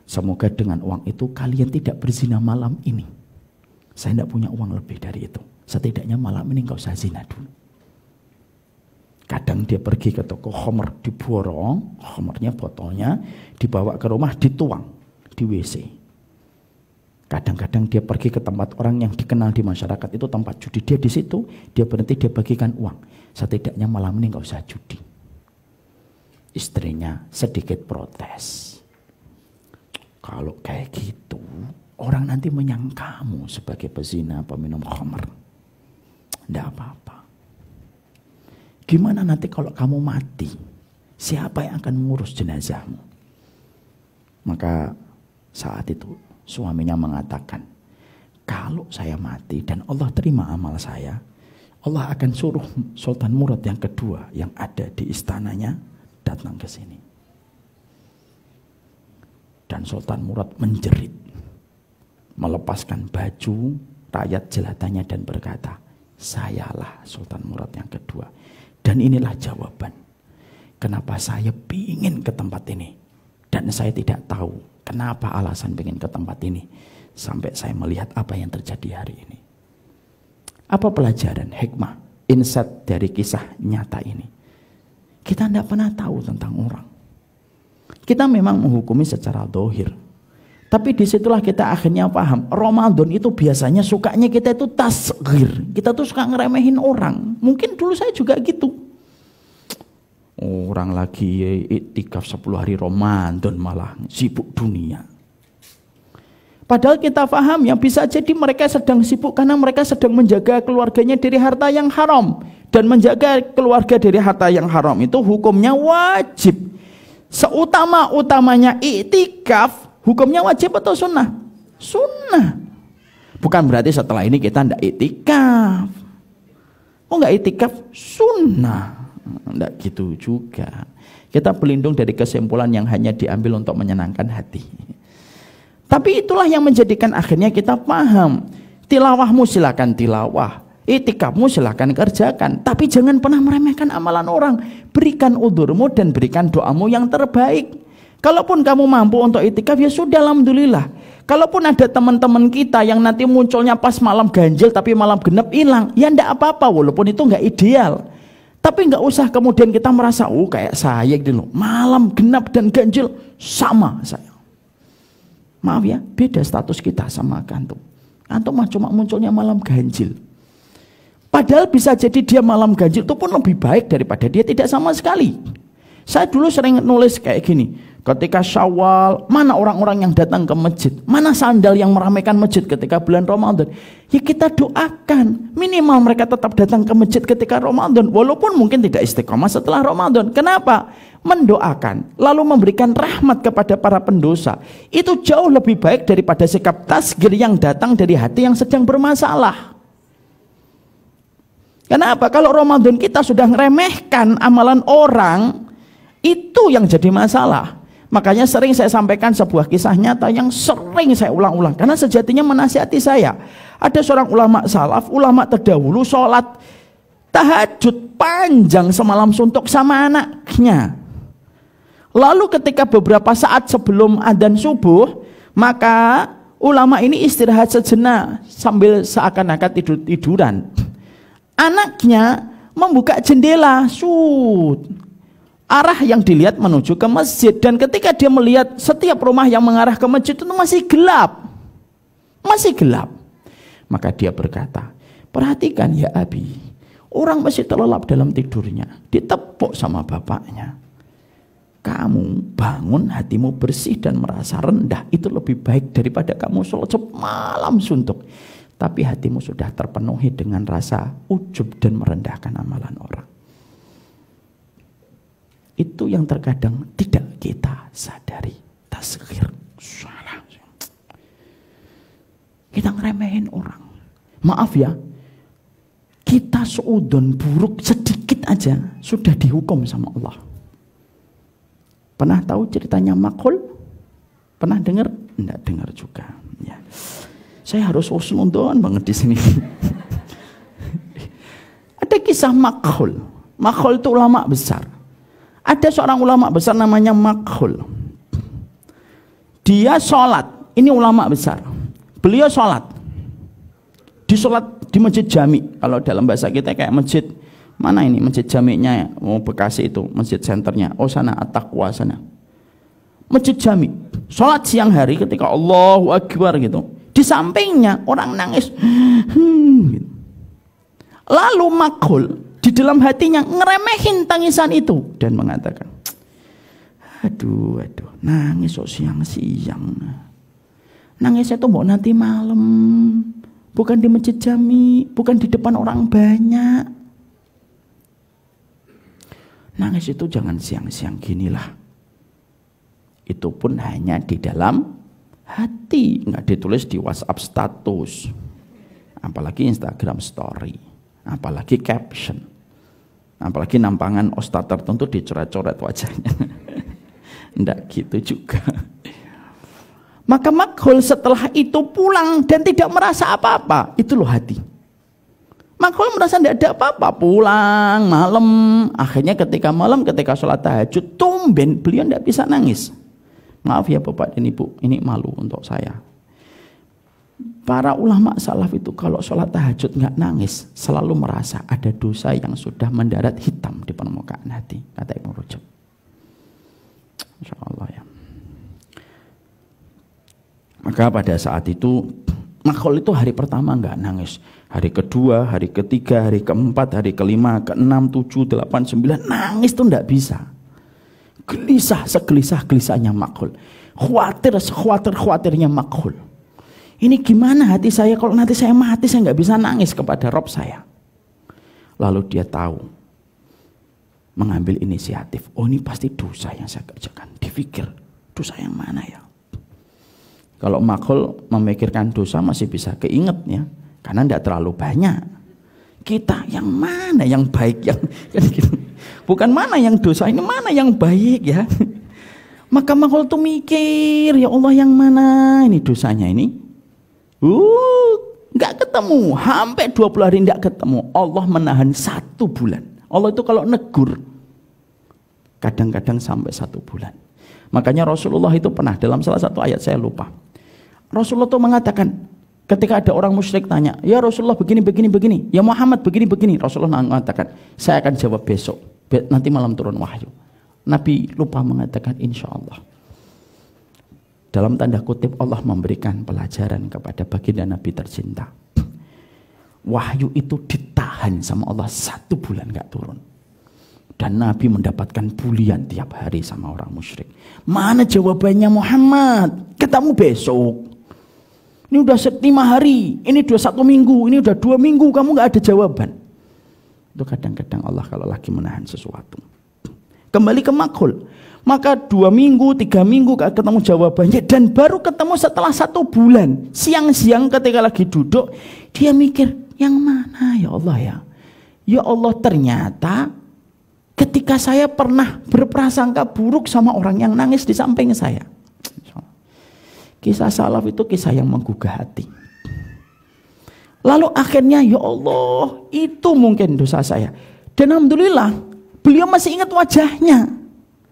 semoga dengan uang itu kalian tidak berzina malam ini. Saya tidak punya uang lebih dari itu. Setidaknya malam ini enggak usah zina dulu. Kadang dia pergi ke toko khamr, diborong, khamrnya botolnya, dibawa ke rumah, dituang di WC. Kadang-kadang dia pergi ke tempat orang yang dikenal di masyarakat itu tempat judi. Dia di situ, dia berhenti, dia bagikan uang. Setidaknya malam ini enggak usah judi. Istrinya sedikit protes. Kalau kayak gitu, orang nanti menyangkamu sebagai pezina, peminum khamr. Tidak apa-apa. Gimana nanti kalau kamu mati? Siapa yang akan mengurus jenazahmu? Maka saat itu suaminya mengatakan, kalau saya mati dan Allah terima amal saya, Allah akan suruh Sultan Murad yang kedua yang ada di istananya datang ke sini. Dan Sultan Murad menjerit, melepaskan baju, rakyat jelatannya dan berkata, sayalah Sultan Murad yang kedua. Dan inilah jawaban kenapa saya ingin ke tempat ini. Dan saya tidak tahu kenapa alasan ingin ke tempat ini. Sampai saya melihat apa yang terjadi hari ini. Apa pelajaran, hikmah, insight dari kisah nyata ini? Kita tidak pernah tahu tentang orang. Kita memang menghukumi secara zahir. Tapi disitulah kita akhirnya paham. Ramadan itu biasanya sukanya kita itu tasghir. Kita tuh suka ngeremehin orang. Mungkin dulu saya juga gitu. Orang lagi iktikaf 10 hari Ramadan malah sibuk dunia. Padahal kita paham ya bisa jadi mereka sedang sibuk karena mereka sedang menjaga keluarganya dari harta yang haram. Dan menjaga keluarga dari harta yang haram itu hukumnya wajib. Seutama-utamanya iktikaf, hukumnya wajib atau sunnah? Sunnah. Bukan berarti setelah ini kita tidak iktikaf. Oh enggak iktikaf? Sunnah. Tidak gitu juga. Kita berlindung dari kesimpulan yang hanya diambil untuk menyenangkan hati. Tapi itulah yang menjadikan akhirnya kita paham. Tilawahmu silakan tilawah. Iktikafmu silakan kerjakan. Tapi jangan pernah meremehkan amalan orang. Berikan udhurmu dan berikan doamu yang terbaik. Kalaupun kamu mampu untuk iktikaf ya sudah alhamdulillah. Kalaupun ada teman-teman kita yang nanti munculnya pas malam ganjil tapi malam genep hilang, ya enggak apa-apa walaupun itu enggak ideal. Tapi enggak usah kemudian kita merasa kayak saya gitu loh. Malam genap dan ganjil sama saya. Maaf ya, beda status kita sama kantum. Antum mah cuma munculnya malam ganjil. Padahal bisa jadi dia malam ganjil itu pun lebih baik daripada dia tidak sama sekali. Saya dulu sering nulis kayak gini. Ketika Syawal, mana orang-orang yang datang ke masjid? Mana sandal yang meramaikan masjid ketika bulan Ramadan? Ya kita doakan. Minimal mereka tetap datang ke masjid ketika Ramadan. Walaupun mungkin tidak istiqomah setelah Ramadan. Kenapa? Mendoakan. Lalu memberikan rahmat kepada para pendosa. Itu jauh lebih baik daripada sikap tasghir yang datang dari hati yang sedang bermasalah. Kenapa? Kalau Ramadan kita sudah ngeremehkan amalan orang, itu yang jadi masalah. Makanya sering saya sampaikan sebuah kisah nyata yang sering saya ulang-ulang. Karena sejatinya menasihati saya. Ada seorang ulama salaf, ulama terdahulu sholat tahajud panjang semalam suntuk sama anaknya. Lalu ketika beberapa saat sebelum adzan subuh, maka ulama ini istirahat sejenak sambil seakan-akan tidur-tiduran. Anaknya membuka jendela, arah yang dilihat menuju ke masjid. Dan ketika dia melihat setiap rumah yang mengarah ke masjid itu masih gelap. Masih gelap. Maka dia berkata, perhatikan ya Abi, orang masih terlelap dalam tidurnya, ditepuk sama bapaknya. Kamu bangun hatimu bersih dan merasa rendah, itu lebih baik daripada kamu sholat malam suntuk. Tapi hatimu sudah terpenuhi dengan rasa ujub dan merendahkan amalan orang. Itu yang terkadang tidak kita sadari. Tasghir. Salah. Kita ngeremehin orang. Maaf ya, kita seudon buruk sedikit aja sudah dihukum sama Allah. Pernah tahu ceritanya Makhul? Pernah dengar? Enggak dengar juga. Ya. Saya harus husnudon banget di sini. Ada kisah Makhul. Makhul itu ulama besar. Ada seorang ulama besar namanya Makhul. Dia sholat. Ini ulama besar. Beliau sholat. Di masjid jami. Kalau dalam bahasa kita kayak masjid. Mana ini masjid jaminya? Oh, Bekasi itu masjid senternya. Oh sana At-Taqwa sana. Masjid jami. Sholat siang hari ketika Allahu Akbar gitu. Di sampingnya orang nangis. Gitu. Lalu Makhul di dalam hatinya ngeremehin tangisan itu dan mengatakan, aduh, nangis kok siang-siang. Nangisnya itu mau nanti malam, bukan di masjid jami, bukan di depan orang banyak. Nangis itu jangan siang-siang ginilah. Itu pun hanya di dalam hati, nggak ditulis di WhatsApp status, apalagi Instagram story, apalagi caption, apalagi nampangan ustadz tertentu dicoret-coret wajahnya. Nggak gitu juga. Maka Makhul setelah itu pulang dan tidak merasa apa-apa. Itu loh hati. Makhul merasa tidak ada apa-apa, pulang malam. Akhirnya ketika malam, ketika sholat tahajud, tumben beliau tidak bisa nangis. Maaf ya Bapak dan Ibu, ini malu untuk saya. Para ulama salaf itu kalau sholat tahajud nggak nangis, selalu merasa ada dosa yang sudah mendarat hitam di permukaan hati, kata Ibnu Rajab. Insya Allah ya. Maka pada saat itu Makhul itu hari pertama nggak nangis, hari kedua, hari ketiga, hari keempat, hari kelima, keenam, 7, 8, 9 nangis tuh nggak bisa. Gelisah segelisah-gelisahnya Makhul, khawatirnya Makhul. Ini gimana hati saya kalau nanti saya mati saya nggak bisa nangis kepada Rob saya. Lalu dia tahu, mengambil inisiatif. Oh ini pasti dosa yang saya kerjakan. Dipikir dosa yang mana ya? Kalau Makhul memikirkan dosa masih bisa keinget ya, karena tidak terlalu banyak. Kita yang mana yang baik yang gitu. Bukan mana yang dosa, ini mana yang baik ya. Maka Makhul tuh mikir, ya Allah yang mana ini dosanya ini? Nggak ketemu, hampir 20 hari nggak ketemu. Allah menahan 1 bulan. Allah itu kalau negur kadang-kadang sampai 1 bulan. Makanya Rasulullah itu pernah dalam salah satu ayat saya lupa. Rasulullah itu mengatakan ketika ada orang musyrik tanya, ya Rasulullah begini, ya Muhammad begini. Rasulullah mengatakan, saya akan jawab besok. Nanti malam turun wahyu. Nabi lupa mengatakan insya Allah. Dalam tanda kutip Allah memberikan pelajaran kepada baginda Nabi tercinta. Wahyu itu ditahan sama Allah 1 bulan gak turun. Dan Nabi mendapatkan bulian tiap hari sama orang musyrik. Mana jawabannya Muhammad? Ketemu besok. Ini udah 5 hari, ini udah 1 minggu, ini udah 2 minggu, kamu gak ada jawaban. Itu kadang-kadang Allah kalau lagi menahan sesuatu. Kembali ke Makhul. Maka 2 minggu, 3 minggu gak ketemu jawabannya. Dan baru ketemu setelah 1 bulan. Siang-siang ketika lagi duduk, dia mikir, yang mana ya Allah ya? Ya Allah ternyata ketika saya pernah berprasangka buruk sama orang yang nangis di samping saya. Kisah salaf itu kisah yang menggugah hati. Lalu akhirnya ya Allah itu mungkin dosa saya. Dan alhamdulillah beliau masih ingat wajahnya.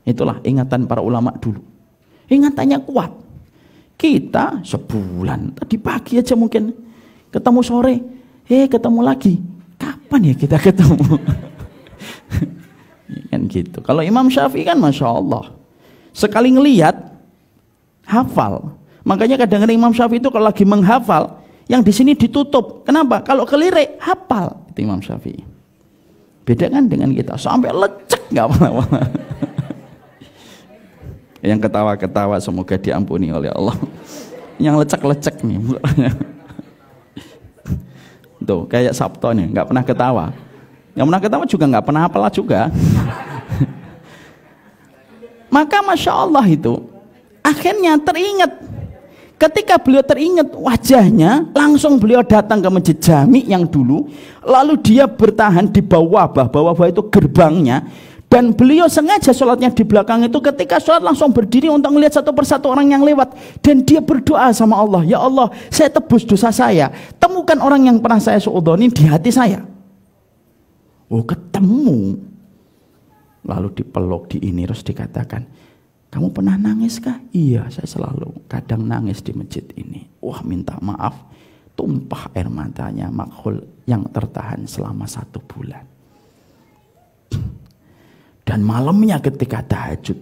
Itulah ingatan para ulama dulu. Ingatannya kuat. Kita sebulan, tadi pagi aja mungkin ketemu sore. Ketemu lagi. Kapan ya kita ketemu? Kan gitu. Kalau Imam Syafi'i kan Masya Allah. Sekali ngelihat, hafal. Makanya kadang-kadang Imam Syafi'i itu kalau lagi menghafal, yang di sini ditutup. Kenapa? Kalau kelirik, hafal. Itu Imam Syafi'i. Beda kan dengan kita. Sampai lecek nggak apa-apa. Yang ketawa-ketawa semoga diampuni oleh Allah. Yang lecek-lecek nih. Tuh kayak Sabto nih, nggak pernah ketawa. Yang pernah ketawa juga nggak pernah apalah juga. Maka Masya Allah itu akhirnya teringat Ketika beliau teringat wajahnya, langsung beliau datang ke Masjid Jami yang dulu, lalu dia bertahan di bawah wabah itu gerbangnya, dan beliau sengaja sholatnya di belakang itu. Ketika sholat langsung berdiri untuk melihat satu persatu orang yang lewat, dan dia berdoa sama Allah, ya Allah, saya tebus dosa saya, temukan orang yang pernah saya suudzoni di hati saya. Oh, ketemu. Lalu dipeluk di ini, terus dikatakan, kamu pernah nangis kah? Iya, saya selalu kadang nangis di masjid ini. Wah, minta maaf, tumpah air matanya Makhul yang tertahan selama 1 bulan. Dan malamnya ketika tahajud,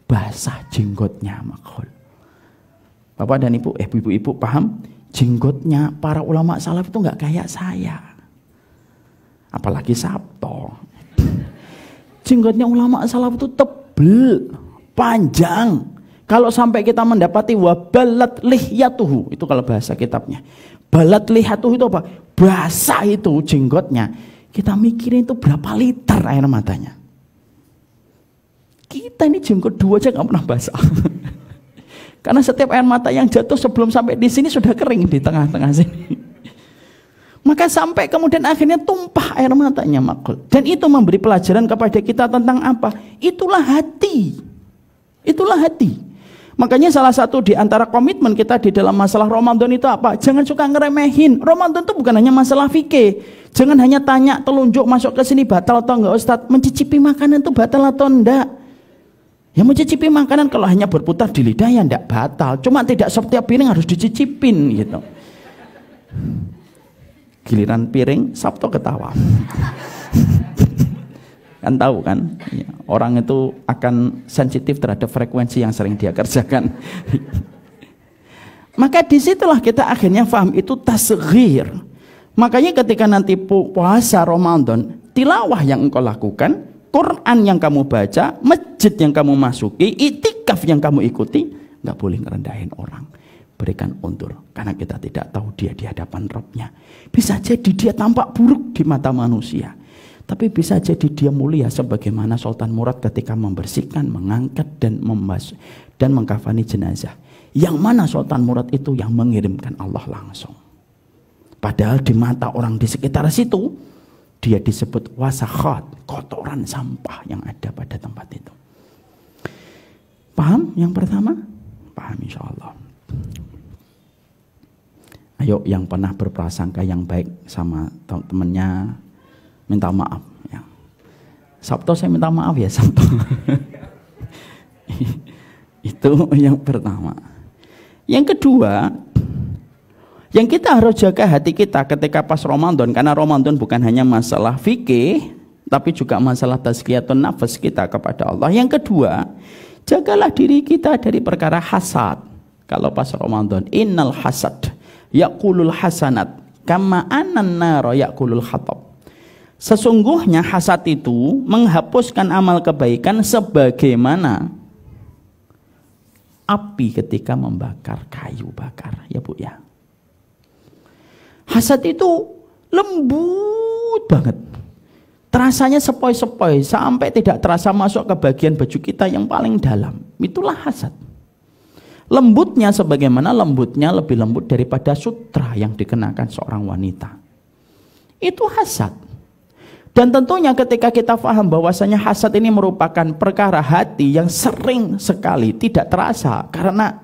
basah jenggotnya Makhul. Bapak dan ibu, ibu-ibu paham? Jenggotnya para ulama salaf itu nggak kayak saya. Apalagi Sabto. Jenggotnya ulama salaf itu tebel, panjang. Kalau sampai kita mendapati wabalat lihyatuhu, itu kalau bahasa kitabnya. Balat lihyatuhu itu apa? Basah itu jenggotnya. Kita mikirin itu berapa liter air matanya. Kita ini jenggot 2 aja nggak pernah basah. Karena setiap air mata yang jatuh sebelum sampai di sini sudah kering di tengah-tengah sini. Maka sampai kemudian akhirnya tumpah air matanya Makhul. Dan itu memberi pelajaran kepada kita tentang apa? Itulah hati. Itulah hati. Makanya salah satu di antara komitmen kita di dalam masalah Ramadan itu apa? Jangan suka ngeremehin. Ramadan itu bukan hanya masalah fikih. Jangan hanya tanya telunjuk masuk ke sini batal atau enggak Ustadz. Mencicipi makanan itu batal atau enggak? Ya mencicipi makanan kalau hanya berputar di lidah ya enggak batal. Cuma tidak setiap piring harus dicicipin gitu. Giliran piring Sabto ketawa. Kan tahu kan ya, orang itu akan sensitif terhadap frekuensi yang sering dia kerjakan. Maka disitulah kita akhirnya paham itu tasghir. Makanya ketika nanti puasa Ramadan, tilawah yang engkau lakukan, Quran yang kamu baca, masjid yang kamu masuki, itikaf yang kamu ikuti, nggak boleh ngerendahin orang. Berikan undur, karena kita tidak tahu dia di hadapan Rabb-nya. Bisa jadi dia tampak buruk di mata manusia, tapi bisa jadi dia mulia sebagaimana Sultan Murad ketika membersihkan, mengangkat dan membasuh dan mengkafani jenazah. Yang mana Sultan Murad itu yang mengirimkan Allah langsung. Padahal di mata orang di sekitar situ dia disebut wasakhat, kotoran sampah yang ada pada tempat itu. Paham yang pertama? Paham insyaallah. Ayo yang pernah berprasangka yang baik sama temennya minta maaf ya. Sabto saya minta maaf ya Sabto. Itu yang pertama. Yang kedua, yang kita harus jaga hati kita ketika pas Ramadan, karena Ramadan bukan hanya masalah fikih tapi juga masalah tazkiyatun nafas kita kepada Allah. Yang kedua, jagalah diri kita dari perkara hasad. Kalau pas Ramadan, innal hasad yaqulul hasanat kama anan nara yaqulul hatab. Sesungguhnya hasad itu menghapuskan amal kebaikan sebagaimana api ketika membakar kayu bakar, ya Bu ya. Hasad itu lembut banget. Terasanya sepoi-sepoi sampai tidak terasa masuk ke bagian baju kita yang paling dalam. Itulah hasad. Lembutnya sebagaimana lembutnya lebih lembut daripada sutra yang dikenakan seorang wanita. Itu hasad. Dan tentunya ketika kita paham bahwasanya hasad ini merupakan perkara hati yang sering sekali tidak terasa, karena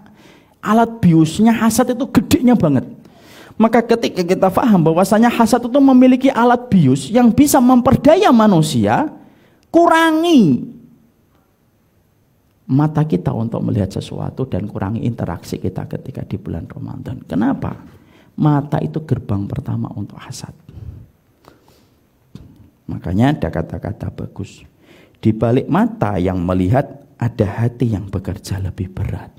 alat biusnya hasad itu gedenya banget. Maka ketika kita paham bahwasanya hasad itu memiliki alat bius yang bisa memperdaya manusia, kurangi mata kita untuk melihat sesuatu dan kurangi interaksi kita ketika di bulan Ramadan. Kenapa? Mata itu gerbang pertama untuk hasad. Makanya ada kata-kata bagus. Di balik mata yang melihat ada hati yang bekerja lebih berat.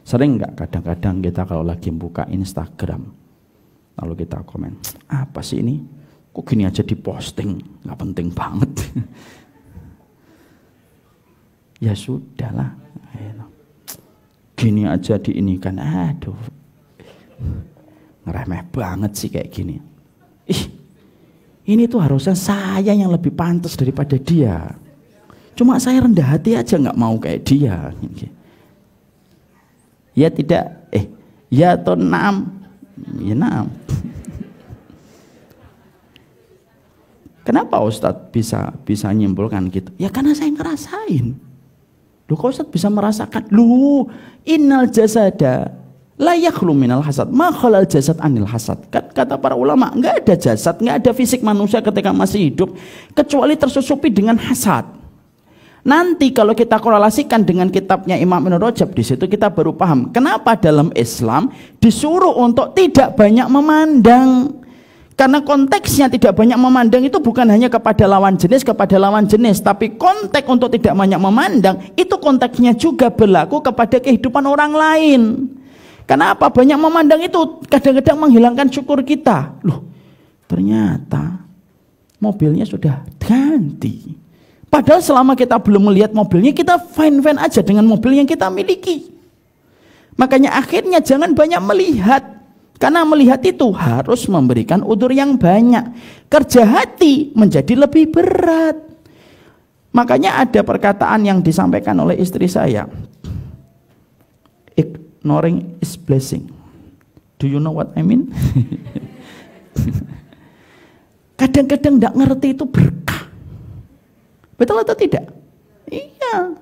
Sering nggak kadang-kadang kita kalau lagi buka Instagram, lalu kita komen, apa sih ini? Kok gini aja diposting? Nggak penting banget. Ya sudahlah, gini aja diinikan, aduh, ngeremeh banget sih kayak gini. Ini tuh harusnya saya yang lebih pantas daripada dia. Cuma saya rendah hati aja nggak mau kayak dia. Ya tidak, ya atau naam? Ya naam. Kenapa Ustadz bisa nyimpulkan gitu? Ya karena saya ngerasain. Loh kok Ustadz bisa merasakan? Loh, innal jasada la yakhlu minal hasad, ma khalal jasad anil hasad. Kata para ulama, enggak ada jasad, enggak ada fisik manusia ketika masih hidup kecuali tersusupi dengan hasad. Nanti kalau kita korelasikan dengan kitabnya Imam Ibnu Rajab, di situ kita baru paham kenapa dalam Islam disuruh untuk tidak banyak memandang. Karena konteksnya tidak banyak memandang itu bukan hanya kepada lawan jenis, tapi konteks untuk tidak banyak memandang itu konteksnya juga berlaku kepada kehidupan orang lain. Kenapa banyak memandang itu kadang-kadang menghilangkan syukur kita. Loh, ternyata mobilnya sudah ganti. Padahal selama kita belum melihat mobilnya, kita fine-fine aja dengan mobil yang kita miliki. Makanya akhirnya jangan banyak melihat. Karena melihat itu harus memberikan udzur yang banyak. Kerja hati menjadi lebih berat. Makanya ada perkataan yang disampaikan oleh istri saya. Ignoring is blessing. Do you know what I mean? Kadang-kadang tidak ngerti itu berkah. Betul atau tidak? Iya.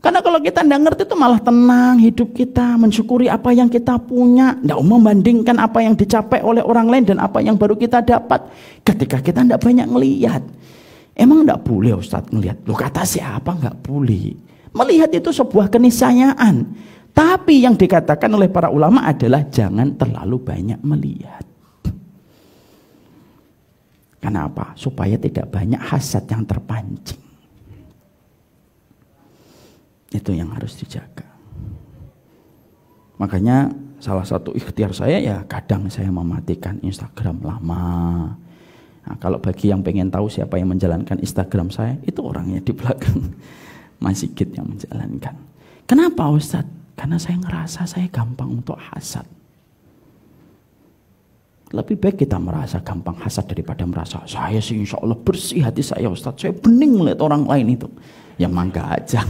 Karena kalau kita tidak ngerti itu malah tenang hidup kita, mensyukuri apa yang kita punya, tidak membandingkan apa yang dicapai oleh orang lain dan apa yang baru kita dapat. Ketika kita tidak banyak ngelihat, emang tidak boleh Ustadz ngelihat? Loh kata siapa nggak boleh? Melihat itu sebuah keniscayaan. Tapi yang dikatakan oleh para ulama adalah jangan terlalu banyak melihat. Kenapa? Supaya tidak banyak hasad yang terpancing. Itu yang harus dijaga. Makanya salah satu ikhtiar saya ya kadang saya mematikan Instagram lama. Nah, kalau bagi yang pengen tahu siapa yang menjalankan Instagram saya, itu orangnya di belakang Mas Sigit yang menjalankan. Kenapa Ustadz? Karena saya ngerasa saya gampang untuk hasad. Lebih baik kita merasa gampang hasad daripada merasa saya sih insya Allah bersih hati saya Ustadz, saya bening melihat orang lain itu. Ya mangga aja.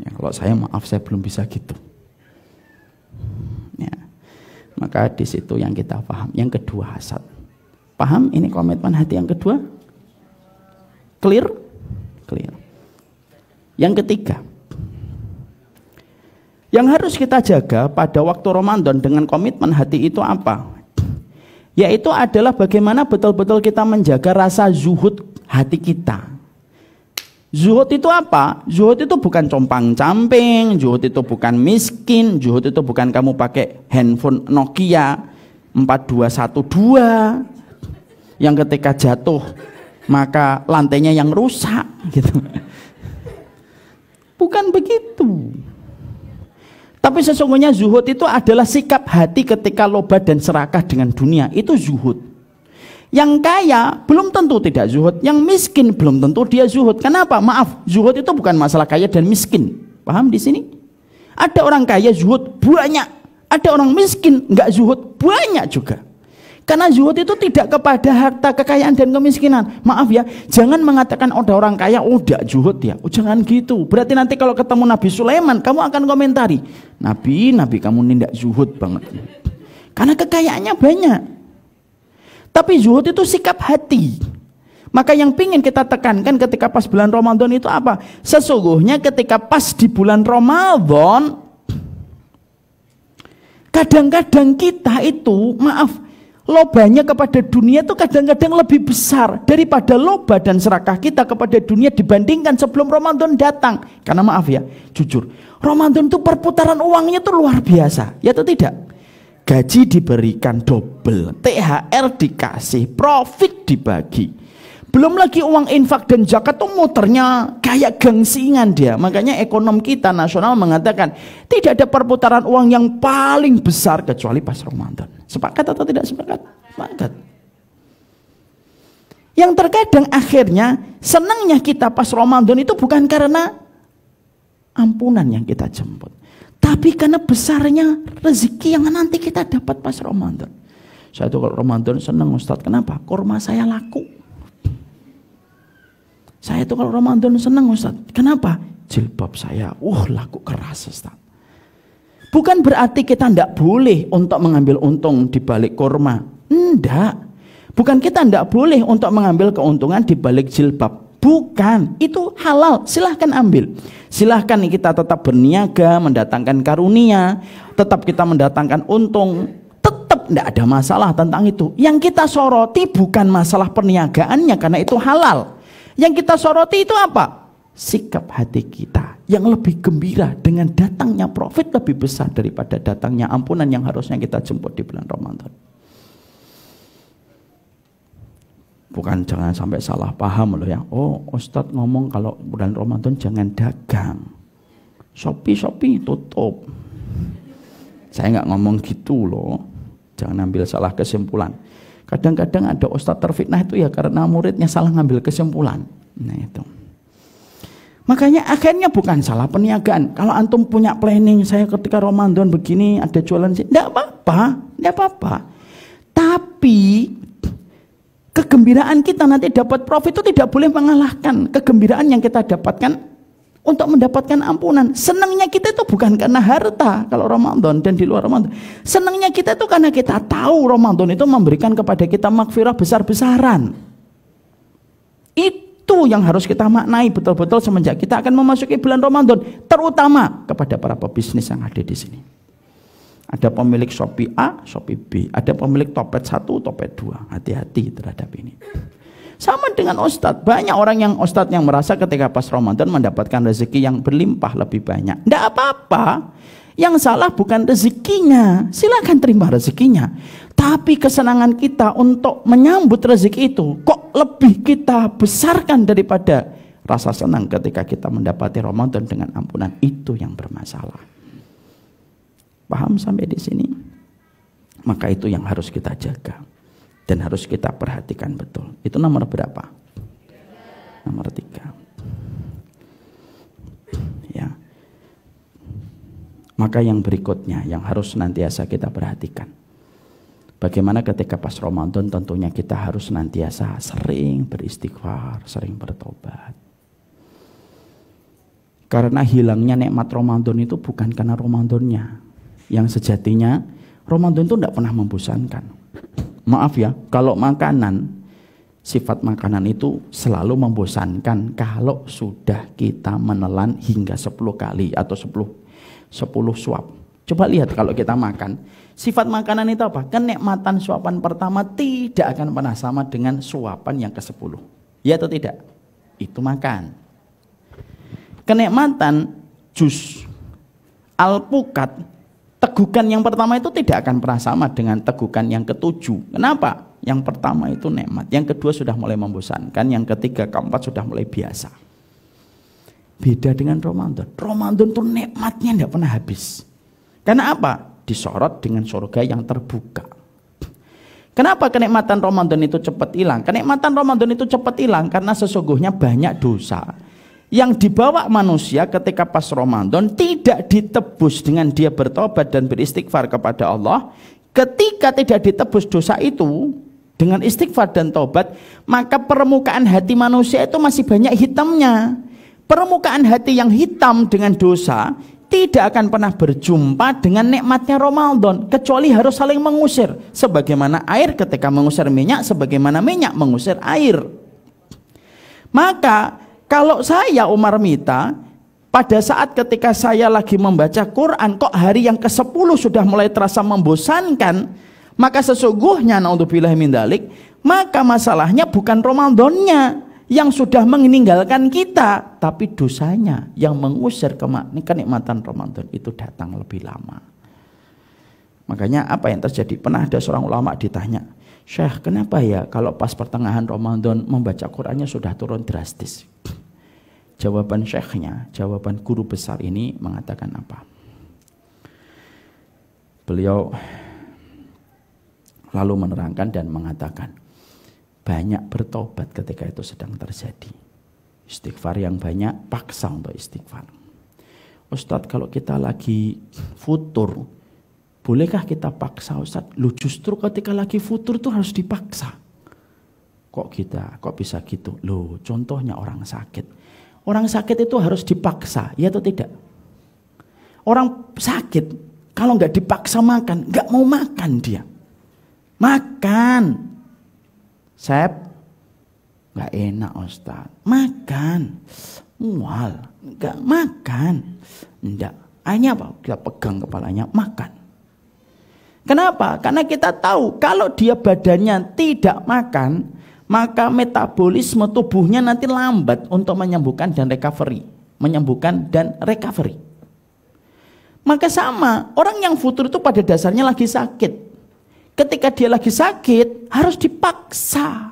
Ya, kalau saya maaf saya belum bisa gitu. Ya. Maka di situ yang kita paham. Yang kedua hasad. Paham ini komitmen hati yang kedua? Clear? Clear. Yang ketiga. Yang harus kita jaga pada waktu Ramadan dengan komitmen hati itu apa? Yaitu adalah bagaimana betul-betul kita menjaga rasa zuhud hati kita. Zuhud itu apa? Zuhud itu bukan compang-camping, zuhud itu bukan miskin, zuhud itu bukan kamu pakai handphone Nokia 4212 yang ketika jatuh maka lantainya yang rusak gitu. Bukan begitu. Tapi sesungguhnya zuhud itu adalah sikap hati ketika loba dan serakah dengan dunia. Itu zuhud. Yang kaya belum tentu tidak zuhud. Yang miskin belum tentu dia zuhud. Kenapa? Maaf, zuhud itu bukan masalah kaya dan miskin. Paham di sini? Ada orang kaya zuhud banyak. Ada orang miskin nggak zuhud banyak juga. Karena zuhud itu tidak kepada harta, kekayaan dan kemiskinan. Maaf ya, jangan mengatakan ada orang kaya udah zuhud ya. Oh, jangan gitu. Berarti nanti kalau ketemu Nabi Sulaiman, kamu akan komentari, Nabi kamu ini tidak zuhud banget. Karena kekayaannya banyak. Tapi zuhud itu sikap hati. Maka yang pingin kita tekankan ketika pas bulan Ramadan itu apa? Sesungguhnya ketika pas di bulan Ramadan, kadang-kadang kita itu, maaf, lobanya kepada dunia itu kadang-kadang lebih besar daripada loba dan serakah kita kepada dunia dibandingkan sebelum Ramadan datang. Karena maaf ya, jujur, Ramadan itu perputaran uangnya itu luar biasa, ya atau tidak? Gaji diberikan double, THR dikasih, profit dibagi. Belum lagi uang infak dan zakat tuh muternya kayak gengsingan dia. Makanya ekonom kita nasional mengatakan tidak ada perputaran uang yang paling besar kecuali pas Ramadan. Sepakat atau tidak sepakat? Sepakat. Yang terkadang akhirnya senangnya kita pas Ramadan itu bukan karena ampunan yang kita jemput, tapi karena besarnya rezeki yang nanti kita dapat pas Ramadan. Saya tuh kalau Ramadan senang Ustadz, kenapa? Kurma saya laku. Saya tuh kalau Ramadan senang Ustadz, kenapa? Jilbab saya, laku keras Ustadz. Bukan berarti kita tidak boleh untuk mengambil untung di balik kurma. Enggak. Bukan kita tidak boleh untuk mengambil keuntungan di balik jilbab. Bukan. Itu halal. Silahkan ambil. Silahkan kita tetap berniaga, mendatangkan karunia. Tetap kita mendatangkan untung. Tetap tidak ada masalah tentang itu. Yang kita soroti bukan masalah perniagaannya karena itu halal. Yang kita soroti itu apa? Sikap hati kita yang lebih gembira dengan datangnya profit lebih besar daripada datangnya ampunan yang harusnya kita jemput di bulan Ramadan. Bukan jangan sampai salah paham loh ya. Oh, Ustadz ngomong kalau bulan Ramadan jangan dagang. Shopee tutup. Saya nggak ngomong gitu loh. Jangan ambil salah kesimpulan. Kadang-kadang ada Ustadz terfitnah itu ya karena muridnya salah ngambil kesimpulan. Nah itu. Makanya akhirnya bukan salah perniagaan. Kalau antum punya planning, saya ketika Ramadan begini ada jualan sih, tidak apa-apa. Tapi kegembiraan kita nanti dapat profit itu tidak boleh mengalahkan kegembiraan yang kita dapatkan untuk mendapatkan ampunan. Senangnya kita itu bukan karena harta kalau Ramadan dan di luar Ramadan. Senangnya kita itu karena kita tahu Ramadan itu memberikan kepada kita maghfirah besar-besaran. Itu yang harus kita maknai betul-betul semenjak kita akan memasuki bulan Ramadan, terutama kepada para pebisnis yang ada di sini. Ada pemilik Shopee A, Shopee B, ada pemilik Topet 1, Topet 2. Hati-hati terhadap ini. Sama dengan Ustadz, banyak orang yang Ustadz yang merasa ketika pas Ramadan mendapatkan rezeki yang berlimpah lebih banyak. Tidak apa-apa. Yang salah bukan rezekinya, silakan terima rezekinya. Tapi kesenangan kita untuk menyambut rezeki itu kok lebih kita besarkan daripada rasa senang ketika kita mendapati Ramadan dengan ampunan. Itu yang bermasalah. Paham sampai di sini? Maka itu yang harus kita jaga dan harus kita perhatikan betul. Itu nomor berapa? Nomor 3. Ya. Maka yang berikutnya yang harus senantiasa kita perhatikan. Bagaimana ketika pas Ramadan tentunya kita harus senantiasa sering beristighfar, sering bertobat. Karena hilangnya nikmat Ramadan itu bukan karena Ramadannya. Yang sejatinya Ramadan itu tidak pernah membosankan. Maaf ya, kalau makanan, sifat makanan itu selalu membosankan kalau sudah kita menelan hingga 10 kali atau 10 suap. Coba lihat kalau kita makan, sifat makanan itu apa? Kenikmatan suapan pertama tidak akan pernah sama dengan suapan yang ke-10. Ya atau tidak? Itu makan. Kenikmatan jus alpukat, tegukan yang pertama itu tidak akan pernah sama dengan tegukan yang ke-7. Kenapa? Yang pertama itu nikmat, yang kedua sudah mulai membosankan, yang ketiga, keempat sudah mulai biasa. Beda dengan Ramadan. Ramadan itu nikmatnya tidak pernah habis. Karena apa? Disorot dengan surga yang terbuka. Kenapa kenikmatan Ramadan itu cepat hilang? Kenikmatan Ramadan itu cepat hilang karena sesungguhnya banyak dosa yang dibawa manusia ketika pas Ramadan tidak ditebus dengan dia bertobat dan beristighfar kepada Allah. Ketika tidak ditebus dosa itu dengan istighfar dan tobat, maka permukaan hati manusia itu masih banyak hitamnya. Permukaan hati yang hitam dengan dosa tidak akan pernah berjumpa dengan nikmatnya Ramadan, kecuali harus saling mengusir. Sebagaimana air ketika mengusir minyak, sebagaimana minyak mengusir air. Maka kalau saya Umar Mita, pada saat ketika saya lagi membaca Quran, kok hari yang ke-10 sudah mulai terasa membosankan, maka sesungguhnya naudzubillah min dzalik, maka masalahnya bukan Ramadannya yang sudah meninggalkan kita, tapi dosanya yang mengusir kenikmatan Ramadan itu datang lebih lama. Makanya apa yang terjadi? Pernah ada seorang ulama ditanya, Syekh, kenapa ya kalau pas pertengahan Ramadan membaca Qurannya sudah turun drastis? Jawaban syekhnya, jawaban guru besar ini mengatakan apa? Beliau lalu menerangkan dan mengatakan, banyak bertobat ketika itu sedang terjadi. Istighfar yang banyak, paksa untuk istighfar. Ustadz, kalau kita lagi futur, bolehkah kita paksa Ustadz? Lu justru ketika lagi futur tuh harus dipaksa. Kok bisa gitu? Loh, contohnya orang sakit. Orang sakit itu harus dipaksa, ya atau tidak? Orang sakit Kalau nggak dipaksa makan, nggak mau makan dia. Makan. Sep, nggak enak Ustaz. Makan. Mual, nggak makan. Enggak. Akhirnya apa? Kita pegang kepalanya, makan. Kenapa? Karena kita tahu kalau dia badannya tidak makan, maka metabolisme tubuhnya nanti lambat untuk menyembuhkan dan recovery. Menyembuhkan dan recovery. Maka sama, orang yang futur itu pada dasarnya lagi sakit. Ketika dia lagi sakit, harus dipaksa.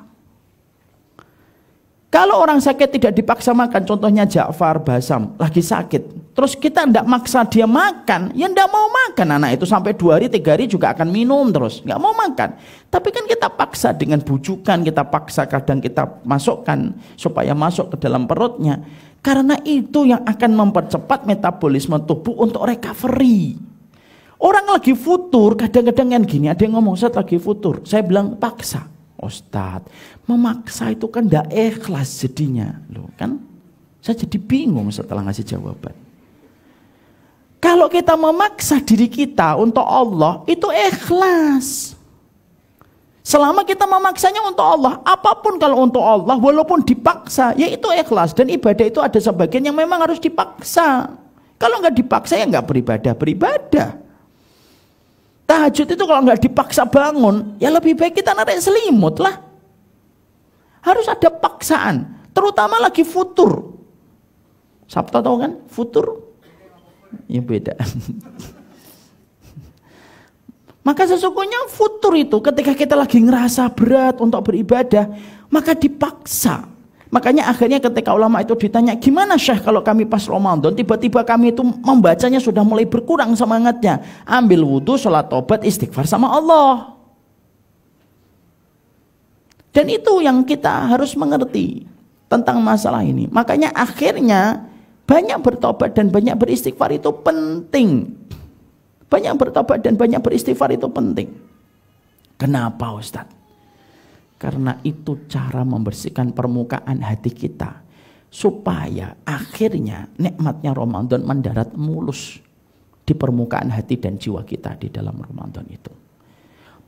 Kalau orang sakit tidak dipaksa makan, contohnya Ja'far Basam, lagi sakit. Terus kita tidak maksa dia makan, ya tidak mau makan. Anak itu sampai 2 hari, 3 hari juga akan minum terus. Nggak mau makan. Tapi kan kita paksa dengan bujukan, kita paksa kadang kita masukkan supaya masuk ke dalam perutnya. Karena itu yang akan mempercepat metabolisme tubuh untuk recovery. Orang lagi futur, kadang-kadang yang gini, ada yang ngomong, Ustaz lagi futur. Saya bilang, paksa. Ustaz, memaksa itu kan tidak ikhlas jadinya. Loh kan, saya jadi bingung setelah ngasih jawaban. Kalau kita memaksa diri kita untuk Allah, itu ikhlas. Selama kita memaksanya untuk Allah, apapun kalau untuk Allah, walaupun dipaksa, ya itu ikhlas. Dan ibadah itu ada sebagian yang memang harus dipaksa. Kalau nggak dipaksa, ya nggak beribadah. Tahajud itu kalau nggak dipaksa bangun, ya lebih baik kita narik selimut lah. Harus ada paksaan, terutama lagi futur. Sabtu tahu kan, futur? Ya beda. Maka sesungguhnya futur itu ketika kita lagi ngerasa berat untuk beribadah, maka dipaksa. Makanya akhirnya ketika ulama itu ditanya, gimana Syekh kalau kami pas Ramadan, tiba-tiba kami itu membacanya sudah mulai berkurang semangatnya. Ambil wudhu, sholat tobat, istighfar sama Allah. Dan itu yang kita harus mengerti tentang masalah ini. Makanya akhirnya banyak bertobat dan banyak beristighfar itu penting. Banyak bertobat dan banyak beristighfar itu penting. Kenapa Ustadz? Karena itu cara membersihkan permukaan hati kita. Supaya akhirnya nikmatnya Ramadan mendarat mulus di permukaan hati dan jiwa kita di dalam Ramadan itu.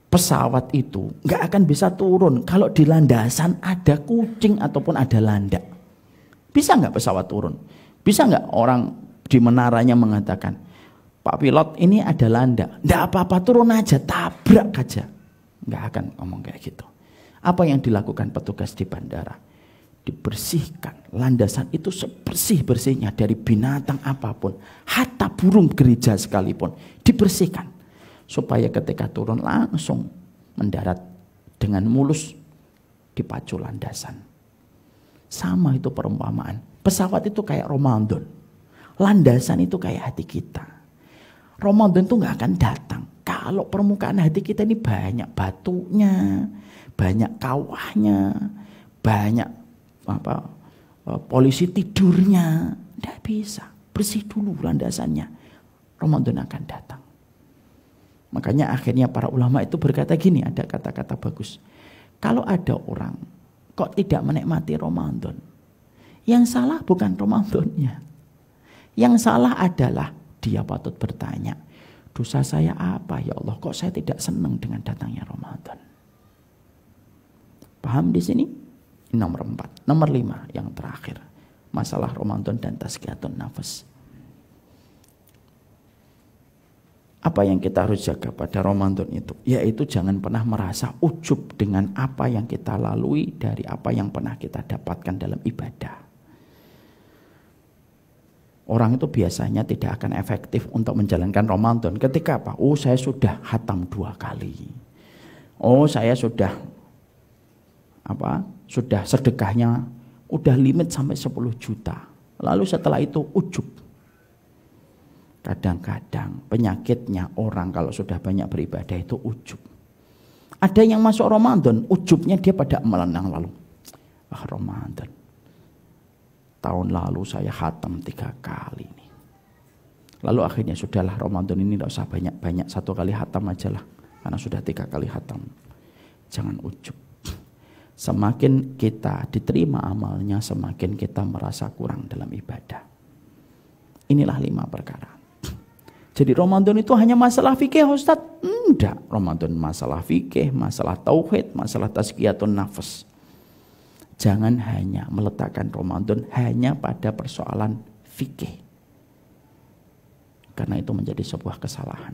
Pesawat itu nggak akan bisa turun kalau di landasan ada kucing ataupun ada landak. Bisa nggak pesawat turun? Bisa nggak orang di menaranya mengatakan, Pak pilot ini ada landak, nggak apa-apa turun aja, tabrak aja. Nggak akan ngomong kayak gitu. Apa yang dilakukan petugas di bandara? Dibersihkan. Landasan itu sebersih-bersihnya dari binatang apapun. Hatta burung gereja sekalipun. Dibersihkan. Supaya ketika turun langsung mendarat dengan mulus di pacu landasan. Sama itu perumpamaan. Pesawat itu kayak Ramadan. Landasan itu kayak hati kita. Ramadan itu gak akan datang kalau permukaan hati kita ini banyak batunya, banyak kawahnya, banyak polisi tidurnya. Tidak bisa. Bersih dulu landasannya. Ramadan akan datang. Makanya akhirnya para ulama itu berkata gini, ada kata-kata bagus. Kalau ada orang kok tidak menikmati Ramadan, yang salah bukan Ramadannya. Yang salah adalah dia patut bertanya, dosa saya apa ya Allah, kok saya tidak senang dengan datangnya Ramadan. Paham di sini? Nomor 4. Nomor 5 yang terakhir. Masalah Ramadan dan tazkiyatun nafas. Apa yang kita harus jaga pada Ramadan itu? Yaitu jangan pernah merasa ujub dengan apa yang kita lalui dari apa yang pernah kita dapatkan dalam ibadah. Orang itu biasanya tidak akan efektif untuk menjalankan Ramadan ketika apa? Oh, saya sudah khatam 2 kali. Oh, saya sudah sudah sedekahnya udah limit sampai 10 juta. Lalu setelah itu ujub. Kadang-kadang penyakitnya orang kalau sudah banyak beribadah itu ujub. Ada yang masuk Ramadan, ujubnya dia pada melenang lalu. Ramadan. Tahun lalu saya khatam 3 kali nih. Lalu akhirnya sudahlah Ramadan ini tidak usah banyak-banyak, 1 kali khatam aja lah. Karena sudah 3 kali khatam. Jangan ujub. Semakin kita diterima amalnya, semakin kita merasa kurang dalam ibadah. Inilah 5 perkara. Jadi Ramadan itu hanya masalah fikih Ustaz? Enggak, Ramadan masalah fikih, masalah tauhid, masalah tazkiyatun nafas. Jangan hanya meletakkan Ramadan hanya pada persoalan fikih. Karena itu menjadi sebuah kesalahan.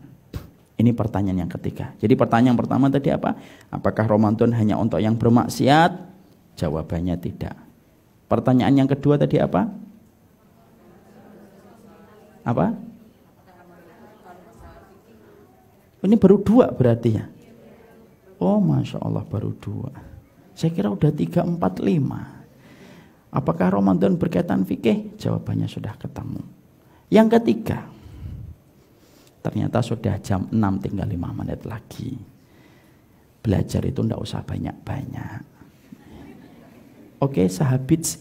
Ini pertanyaan yang ketiga. Jadi pertanyaan pertama tadi apa? Apakah Ramadan hanya untuk yang bermaksiat? Jawabannya tidak. Pertanyaan yang kedua tadi apa? Apa? Ini baru 2 berarti ya? Oh Masya Allah baru 2. Saya kira udah 3, 4, 5. Apakah Ramadan berkaitan fikih? Jawabannya sudah ketemu. Yang ketiga, ternyata sudah jam 6 tinggal 5 menit lagi. Belajar itu enggak usah banyak-banyak. Oke sahabat,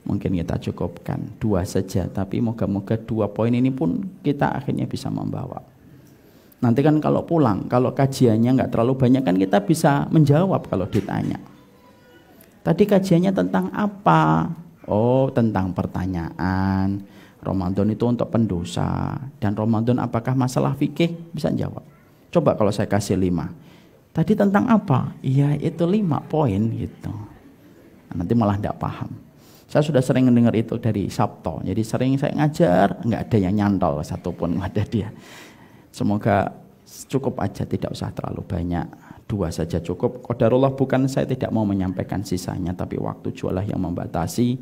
mungkin kita cukupkan 2 saja. Tapi moga-moga 2 poin ini pun kita akhirnya bisa membawa. Nanti kan kalau pulang, kalau kajiannya enggak terlalu banyak kan kita bisa menjawab kalau ditanya. Tadi kajiannya tentang apa? Oh tentang pertanyaan. Ramadan itu untuk pendosa. Dan Ramadan apakah masalah fikih? Bisa jawab. Coba kalau saya kasih 5. Tadi tentang apa? Iya itu 5 poin gitu. Nanti malah tidak paham. Saya sudah sering mendengar itu dari Sabto. Jadi sering saya ngajar, nggak ada yang nyantol satupun ada dia. Semoga cukup aja, tidak usah terlalu banyak. 2 saja cukup. Qadarullah bukan saya tidak mau menyampaikan sisanya, tapi waktu jualah yang membatasi.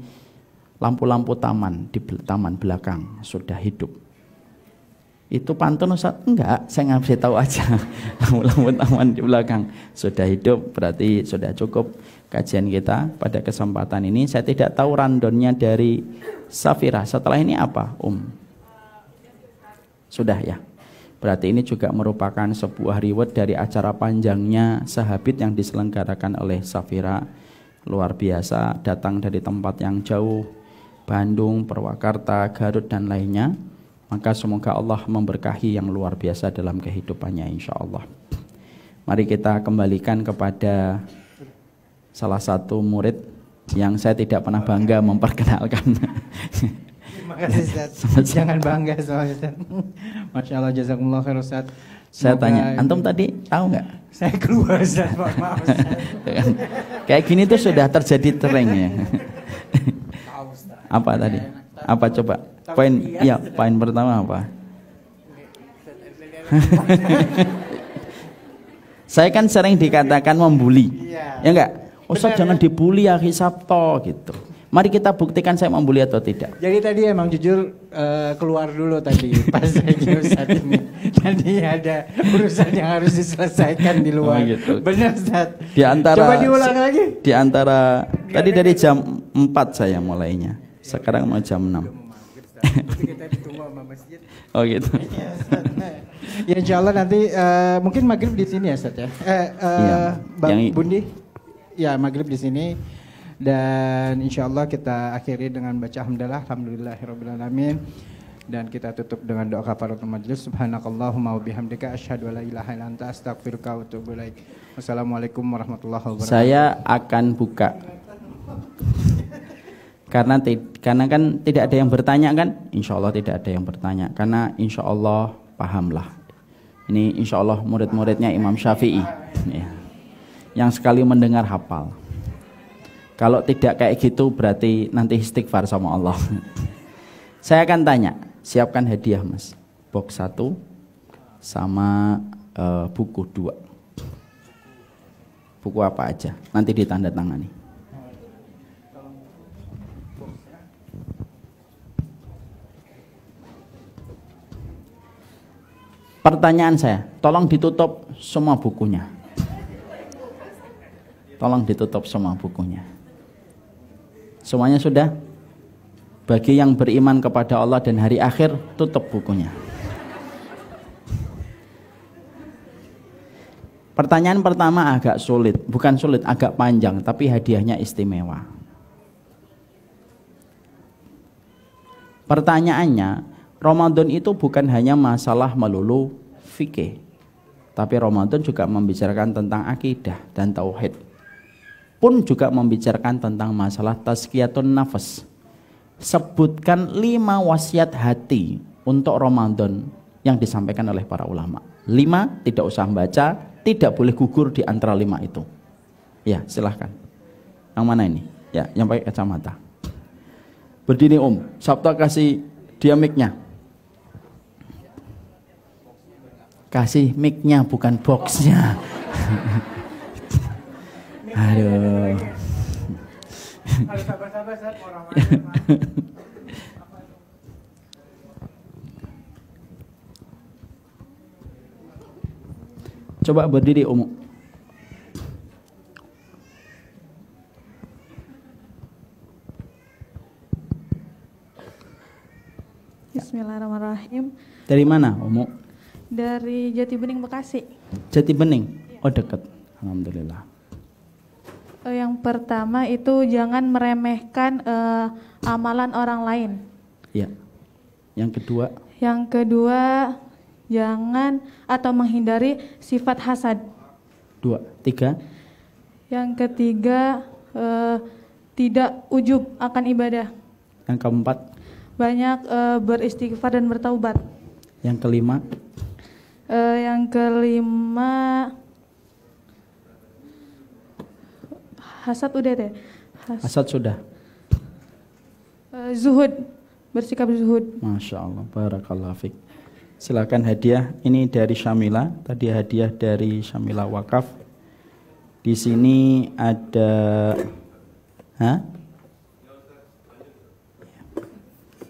Lampu-lampu taman di taman belakang sudah hidup. Itu pantun Ustaz? Enggak, saya ngasih tahu aja. Lampu-lampu taman di belakang sudah hidup, berarti sudah cukup kajian kita pada kesempatan ini. Saya tidak tahu randonnya dari Safira. Setelah ini apa, Sudah ya. Berarti ini juga merupakan sebuah reward dari acara panjangnya Sahabit yang diselenggarakan oleh Safira. Luar biasa, datang dari tempat yang jauh, Bandung, Purwakarta, Garut dan lainnya. Maka semoga Allah memberkahi yang luar biasa dalam kehidupannya insya Allah. Mari kita kembalikan kepada salah satu murid yang saya tidak pernah bangga memperkenalkan. Terima kasih Ustaz. Jangan bangga soalnya Ustaz. Masya Allah, jazakumullah khair Ustaz. Saya tanya, antum tadi tahu nggak? Saya keluar Ustaz, maaf Ustaz. Kayak gini tuh sudah terjadi tering ya. Apa tadi? Apa coba? Poin, ya poin pertama apa? Saya kan sering dikatakan membuli, ya enggak? Ustaz jangan dibully ya Sabto gitu. Mari kita buktikan saya membuli atau tidak. Jadi tadi emang jujur keluar dulu tadi pas saya Ustaz ini. Tadi ada urusan yang harus diselesaikan di luar. Oh, gitu. Benar Ustaz. Di antara, coba diulang lagi. Di antara tadi dari jam 4 saya mulainya. Sekarang mau jam 6. Kita ditunggu sama masjid. Oh gitu. Ya insya Allah nanti mungkin maghrib di sini ya Ustaz ya. Bang Bundi. Ya maghrib di sini. Dan insya Allah kita akhiri dengan baca hamdalah, alhamdulillahirrabbilalamin. Dan kita tutup dengan doa kafaratul majlis. Subhanakallahumma wa bihamdika asyhadu an la ilaha illa anta astaghfiruka wa atubu ilaik. Wassalamualaikum warahmatullahi wabarakatuh. Saya akan buka. Karena kan tidak ada yang bertanya kan? Insya Allah tidak ada yang bertanya. Karena insya Allah pahamlah. Ini insya Allah murid-muridnya Imam Syafi'i. Ya. Yang sekali mendengar hafal. Kalau tidak kayak gitu berarti nanti istighfar sama Allah. Saya akan tanya, siapkan hadiah Mas. Box 1 sama buku 2. Buku apa aja, nanti ditandatangani. Pertanyaan saya, tolong ditutup semua bukunya. Tolong ditutup semua bukunya. Semuanya sudah? Bagi yang beriman kepada Allah dan hari akhir, tutup bukunya. Pertanyaan pertama agak sulit, bukan sulit, agak panjang, tapi hadiahnya istimewa. Pertanyaannya, Ramadan itu bukan hanya masalah melulu fikih, tapi Ramadan juga membicarakan tentang akidah dan tauhid. Pun juga membicarakan tentang masalah tazkiyatun nafas. Sebutkan 5 wasiat hati untuk Ramadan yang disampaikan oleh para ulama. 5, tidak usah baca, tidak boleh gugur di antara 5 itu. Ya, silahkan. Yang mana ini? Ya, yang pakai kacamata. Berdiri Sabta kasih dia mic-nya. Kasih mic-nya bukan box-nya. Aduh. Harus sabar-sabar Ustaz, orang Coba berdiri Bismillahirrahmanirrahim. Dari mana, Umu? Dari Jati Bening, Bekasi. Jati Bening? Oh, dekat. Alhamdulillah. Yang pertama itu jangan meremehkan amalan orang lain. Ya. Yang kedua? Yang kedua, jangan atau menghindari sifat hasad. 2, 3. Yang ketiga, tidak ujub akan ibadah. Yang keempat? Banyak beristighfar dan bertaubat. Yang kelima? Yang kelima, hasad udah deh. Hasad sudah. Zuhud, bersikap zuhud. Masya Allah, barakallahu fiik. Silakan hadiah. Ini dari Syamila. Tadi hadiah dari Syamila Wakaf. Di sini ada,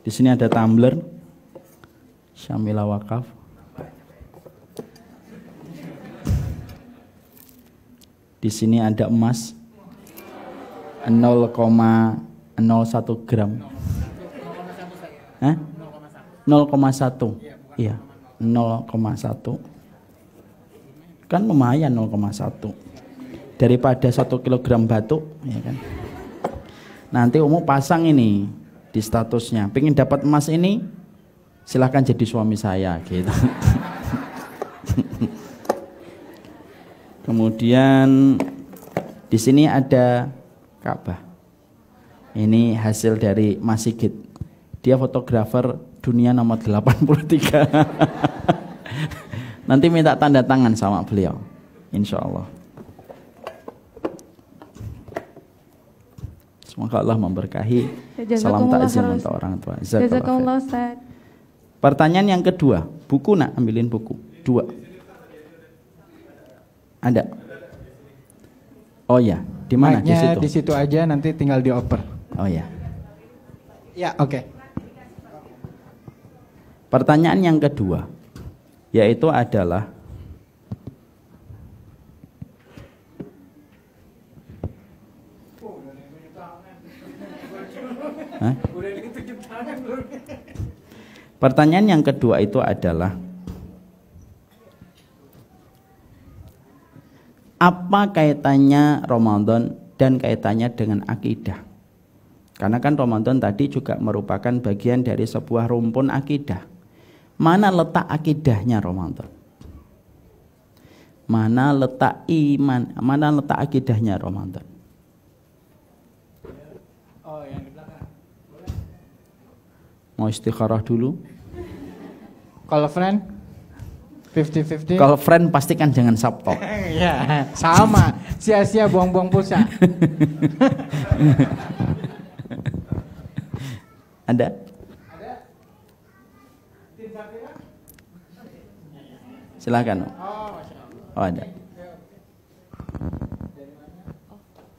Di sini ada tumbler Syamila Wakaf. Di sini ada emas 0,01 gram. 0,1. Iya, 0,1. Kan lumayan 0,1. Daripada 1 kilogram batu, ya kan. Nanti Umu pasang ini di statusnya. Pengen dapat emas ini, silahkan jadi suami saya, gitu. Kemudian di sini ada Ka'bah. Ini hasil dari Mas Sigit. Dia fotografer dunia nomor 83. Nanti minta tanda tangan sama beliau, insya Allah. Semoga Allah memberkahi. Salam takzim untuk orang tua. Jazakallah Ustaz. Pertanyaan yang kedua, buku nak ambilin buku 2. Ada? Oh ya, di mana? Di situ. Di situ aja, nanti tinggal dioper. Oh ya. Ya, oke. Pertanyaan yang kedua, yaitu adalah Pertanyaan yang kedua itu adalah apa kaitannya Ramadan dan kaitannya dengan akidah? Karena kan Ramadan tadi juga merupakan bagian dari sebuah rumpun akidah. Mana letak akidahnya Ramadan? Mana letak iman? Mana letak akidahnya Ramadan? Oh, yang di belakang. Mau istikharah dulu? Kalau friend 50-50. Kalau friend pastikan jangan Sabto. Iya, sama. Sia-sia buang-buang pulsa. Ada? Silakan. Oh, ada.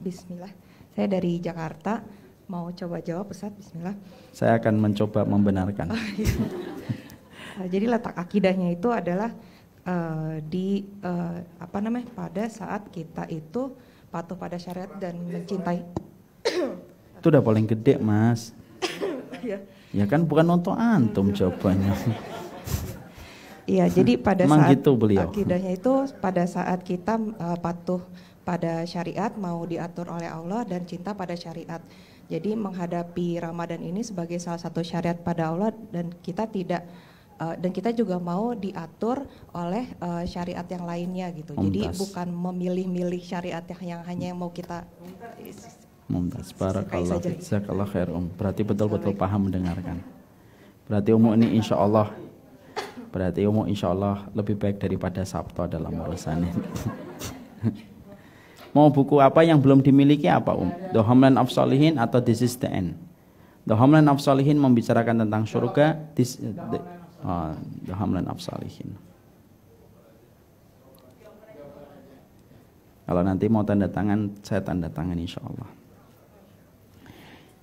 Bismillah. Saya dari Jakarta. Mau coba jawab, Ustaz? Bismillah. Saya akan mencoba membenarkan. Jadi letak akidahnya itu adalah pada saat kita itu patuh pada syariat dan mencintai. Itu udah paling gede, Mas. Ya kan bukan untuk antum jawabannya. Iya, jadi pada Emang saat gitu beliau. akidahnya itu pada saat kita patuh pada syariat, mau diatur oleh Allah dan cinta pada syariat. Jadi menghadapi Ramadan ini sebagai salah satu syariat pada Allah dan kita tidak dan kita juga mau diatur oleh syariat yang lainnya gitu. Jadi bukan memilih-milih syariat yang hanya mau kita. Mumtaz, barakallah, jazakallah khair. Berarti betul-betul paham mendengarkan. Berarti Umu ini insya Allah lebih baik daripada Sabto dalam urusan ini. Mau buku apa yang belum dimiliki apa The Homeland of Solihin atau This is the End? The Homeland of Solihin membicarakan tentang surga. The Homeland of Solihin. Kalau nanti mau tanda tangan, saya tanda tangan insya Allah.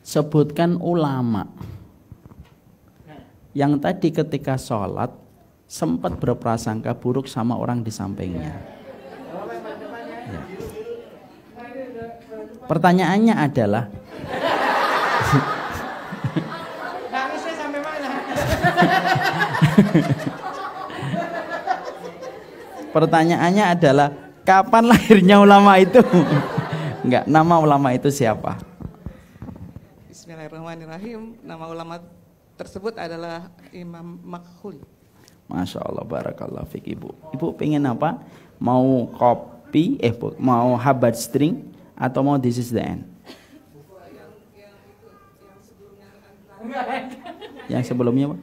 Sebutkan ulama yang tadi ketika sholat sempat berprasangka buruk sama orang di sampingnya. Ya. Pertanyaannya adalah nangisnya sampai mana? Pertanyaannya adalah kapan lahirnya ulama itu? Enggak, nama ulama itu siapa? Bismillahirrahmanirrahim. Nama ulama tersebut adalah Imam Makhul. Masya Allah, barakallah fik ibu. Ibu pengen apa? Mau kopi, mau habat string atau mau This is the End? Yang sebelumnya Pak?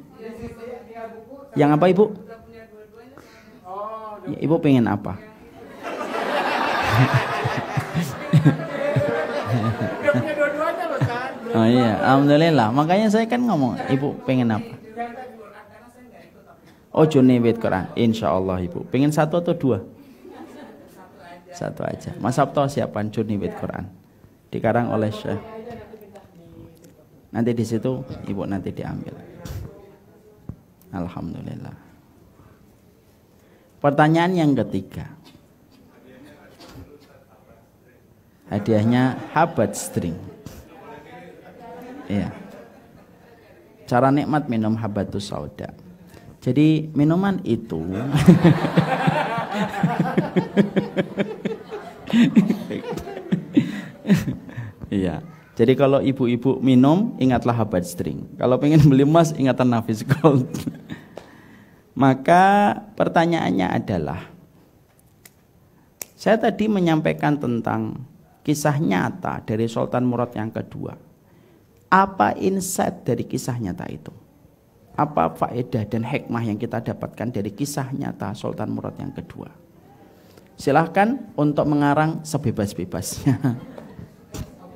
Yang apa ibu? Ya, ibu pengen apa? Oh iya, alhamdulillah. Makanya saya kan ngomong, ibu pengen apa? Oh, Junibit Quran. Insya Allah ibu. Pengen satu atau dua? Satu aja. Mas Sabto siapan Junibit Quran. Dikarang oleh Syekh. Nanti di situ ibu nanti diambil. Alhamdulillah. Pertanyaan yang ketiga. Hadiahnya habat string. Iya. Cara nikmat minum habatus sauda. Jadi minuman itu iya. Jadi kalau ibu-ibu minum ingatlah habat string. Kalau pengen beli emas ingatan Nafis Gold. Maka pertanyaannya adalah, saya tadi menyampaikan tentang kisah nyata dari Sultan Murad yang kedua. Apa insight dari kisah nyata itu? Apa faedah dan hikmah yang kita dapatkan dari kisah nyata Sultan Murad yang kedua? Silahkan untuk mengarang sebebas-bebasnya.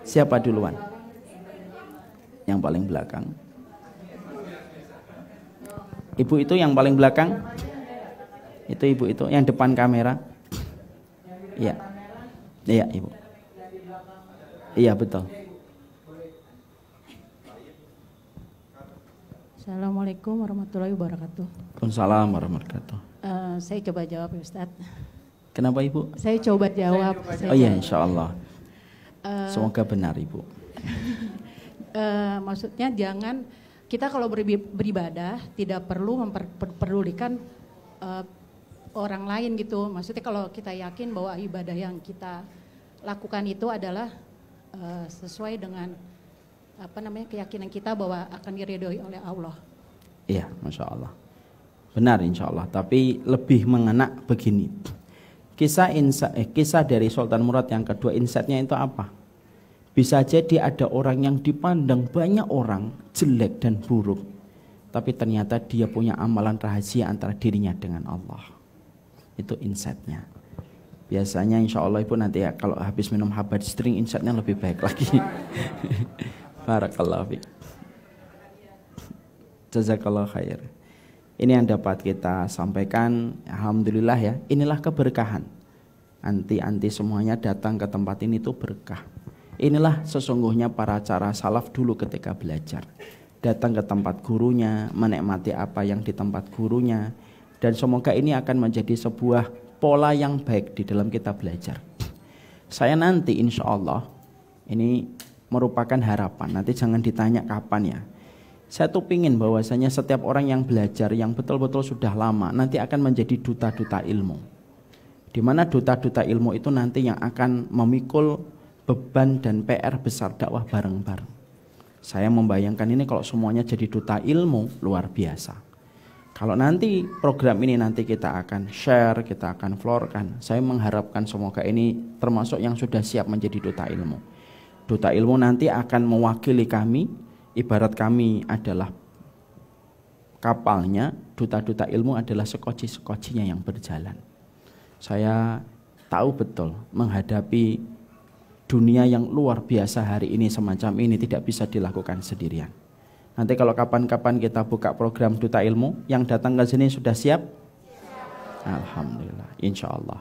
Siapa duluan? Yang paling belakang. Ibu itu yang paling belakang. Itu ibu itu yang depan kamera. Iya. Iya, ibu. Iya, betul. Assalamualaikum warahmatullahi wabarakatuh. Waalaikumsalam warahmatullahi wabarakatuh. Saya coba jawab ya Ustadz. Kenapa ibu? Saya coba jawab. Oh iya, insya Allah. Semoga benar ibu. Maksudnya jangan, kita kalau beribadah tidak perlu memperdulikan orang lain gitu. Maksudnya kalau kita yakin bahwa ibadah yang kita lakukan itu adalah sesuai dengan keyakinan kita bahwa akan diridhoi oleh Allah. Iya, Masya Allah. Benar insya Allah. Tapi lebih mengena begini. Kisah dari Sultan Murad yang kedua, insightnya itu apa? Bisa jadi ada orang yang dipandang banyak orang jelek dan buruk, tapi ternyata dia punya amalan rahasia antara dirinya dengan Allah. Itu insightnya. Biasanya insya Allah ibu nanti ya kalau habis minum habat string insightnya lebih baik lagi. Barakallahu fiik. Jazakallahu khair. Ini yang dapat kita sampaikan. Alhamdulillah ya. Inilah keberkahan. Anti semuanya datang ke tempat ini tuh berkah. Inilah sesungguhnya para cara salaf dulu ketika belajar. Datang ke tempat gurunya, menikmati apa yang di tempat gurunya. Dan semoga ini akan menjadi sebuah pola yang baik di dalam kita belajar. Saya nanti insya Allah, ini merupakan harapan. Nanti jangan ditanya kapan ya. Saya tuh pingin bahwasanya setiap orang yang belajar, yang betul-betul sudah lama, nanti akan menjadi duta-duta ilmu. Di mana duta-duta ilmu itu nanti yang akan memikul beban dan PR besar dakwah bareng-bareng. Saya membayangkan ini kalau semuanya jadi duta ilmu, luar biasa. Kalau nanti program ini nanti kita akan share, kita akan floorkan, saya mengharapkan semoga ini termasuk yang sudah siap menjadi duta ilmu. Duta ilmu nanti akan mewakili kami, ibarat kami adalah kapalnya, duta-duta ilmu adalah sekoci-sekocinya yang berjalan. Saya tahu betul menghadapi dunia yang luar biasa hari ini semacam ini tidak bisa dilakukan sendirian. Nanti kalau kapan-kapan kita buka program Duta Ilmu, yang datang ke sini sudah siap? Alhamdulillah, insya Allah.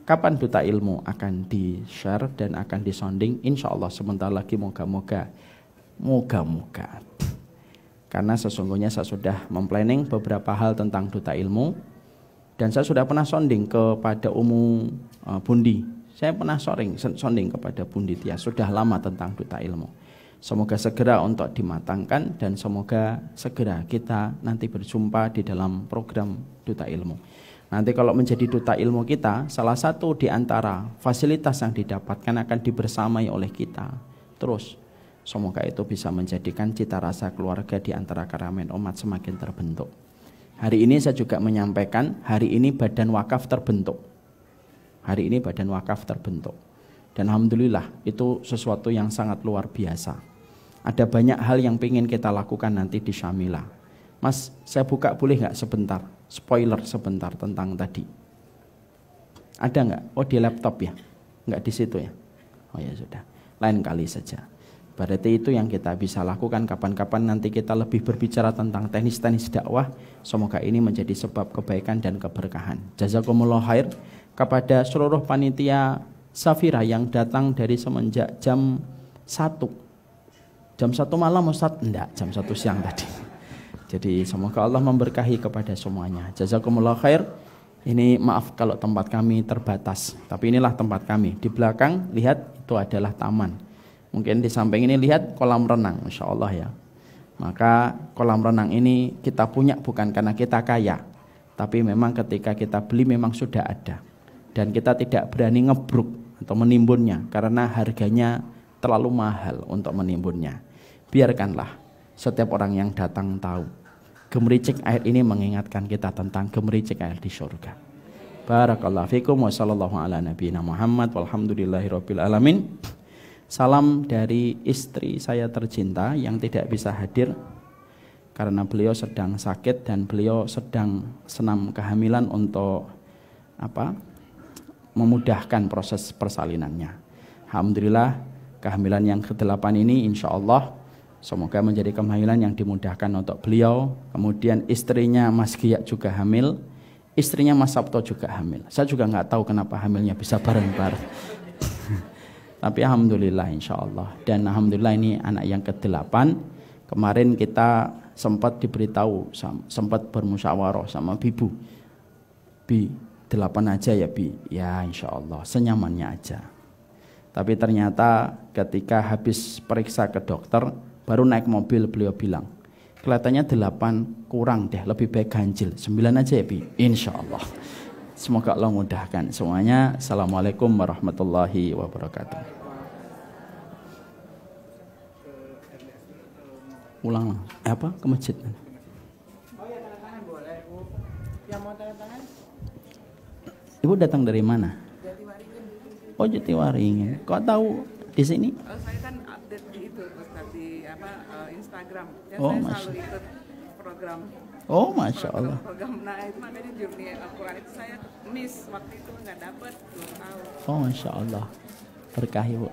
Kapan Duta Ilmu akan di-share dan akan disounding? Insya Allah sebentar lagi, moga-moga. Karena sesungguhnya saya sudah memplanning beberapa hal tentang Duta Ilmu, dan saya sudah pernah sounding kepada Bundi. Saya pernah sounding kepada Bundi Tia, sudah lama tentang Duta Ilmu. Semoga segera untuk dimatangkan dan semoga segera kita nanti berjumpa di dalam program Duta Ilmu. Nanti kalau menjadi Duta Ilmu kita, salah satu di antara fasilitas yang didapatkan akan dibersamai oleh kita. Terus, semoga itu bisa menjadikan cita rasa keluarga di antara karamel umat semakin terbentuk. Hari ini saya juga menyampaikan, hari ini Badan Wakaf terbentuk. Hari ini Badan Wakaf terbentuk. Dan alhamdulillah itu sesuatu yang sangat luar biasa. Ada banyak hal yang ingin kita lakukan nanti di Syamila. Mas, saya buka boleh nggak sebentar? Spoiler sebentar tentang tadi. Ada nggak? Oh, di laptop ya? Nggak di situ ya? Oh ya sudah, lain kali saja. Berarti itu yang kita bisa lakukan kapan-kapan nanti kita lebih berbicara tentang teknis-teknis dakwah. Semoga ini menjadi sebab kebaikan dan keberkahan. Jazakumullah khair kepada seluruh panitia Safira yang datang dari semenjak jam 1. Jam 1 malam Ustaz? Enggak, jam 1 siang tadi. Jadi semoga Allah memberkahi kepada semuanya. Jazakumullah khair. Ini maaf kalau tempat kami terbatas, tapi inilah tempat kami. Di belakang lihat itu adalah taman. Mungkin di samping ini lihat kolam renang, Masya Allah ya. Maka kolam renang ini kita punya bukan karena kita kaya, tapi memang ketika kita beli memang sudah ada. Dan kita tidak berani ngebruk atau menimbunnya karena harganya terlalu mahal untuk menimbunnya. Biarkanlah setiap orang yang datang tahu gemericik air ini mengingatkan kita tentang gemericik air di surga. Barakallahu fikum wa sallallahu ala nabiyina Muhammad walhamdulillahirabbil alamin. Salam dari istri saya tercinta yang tidak bisa hadir karena beliau sedang sakit dan beliau sedang senam kehamilan untuk memudahkan proses persalinannya. Alhamdulillah kehamilan yang ke-8 ini insya Allah semoga menjadi kehamilan yang dimudahkan untuk beliau. Kemudian istrinya Mas Giyak juga hamil, istrinya Mas Sabto juga hamil. Saya juga nggak tahu kenapa hamilnya bisa bareng-bareng. Tapi alhamdulillah insya Allah. Dan alhamdulillah ini anak yang ke-8. Kemarin kita sempat diberitahu, sempat bermusyawarah sama Bibu. Bi, 8 aja ya Bi? Ya insya Allah, senyamannya aja. Tapi ternyata ketika habis periksa ke dokter, baru naik mobil beliau bilang, kelihatannya 8 kurang deh, lebih baik ganjil, 9 aja ya Bi? Insya Allah. Semoga Allah mudahkan semuanya. Assalamualaikum warahmatullahi wabarakatuh. Ulang ke masjid. Oh ya, tanda tangan boleh Bu. Yang mau tanda tangan? Ibu datang dari mana? Oh, Jatiwaringin. Kok tahu di sini? Saya kan update di itu Ustaz, di Instagram. Dan Oh, saya selalu ikut program. Oh, Masya Allah. Program, nah itu makanya Jurni Al-Quran itu saya miss waktu itu nggak dapet, belum tahu. Oh, Masya Allah. Berkah Bu.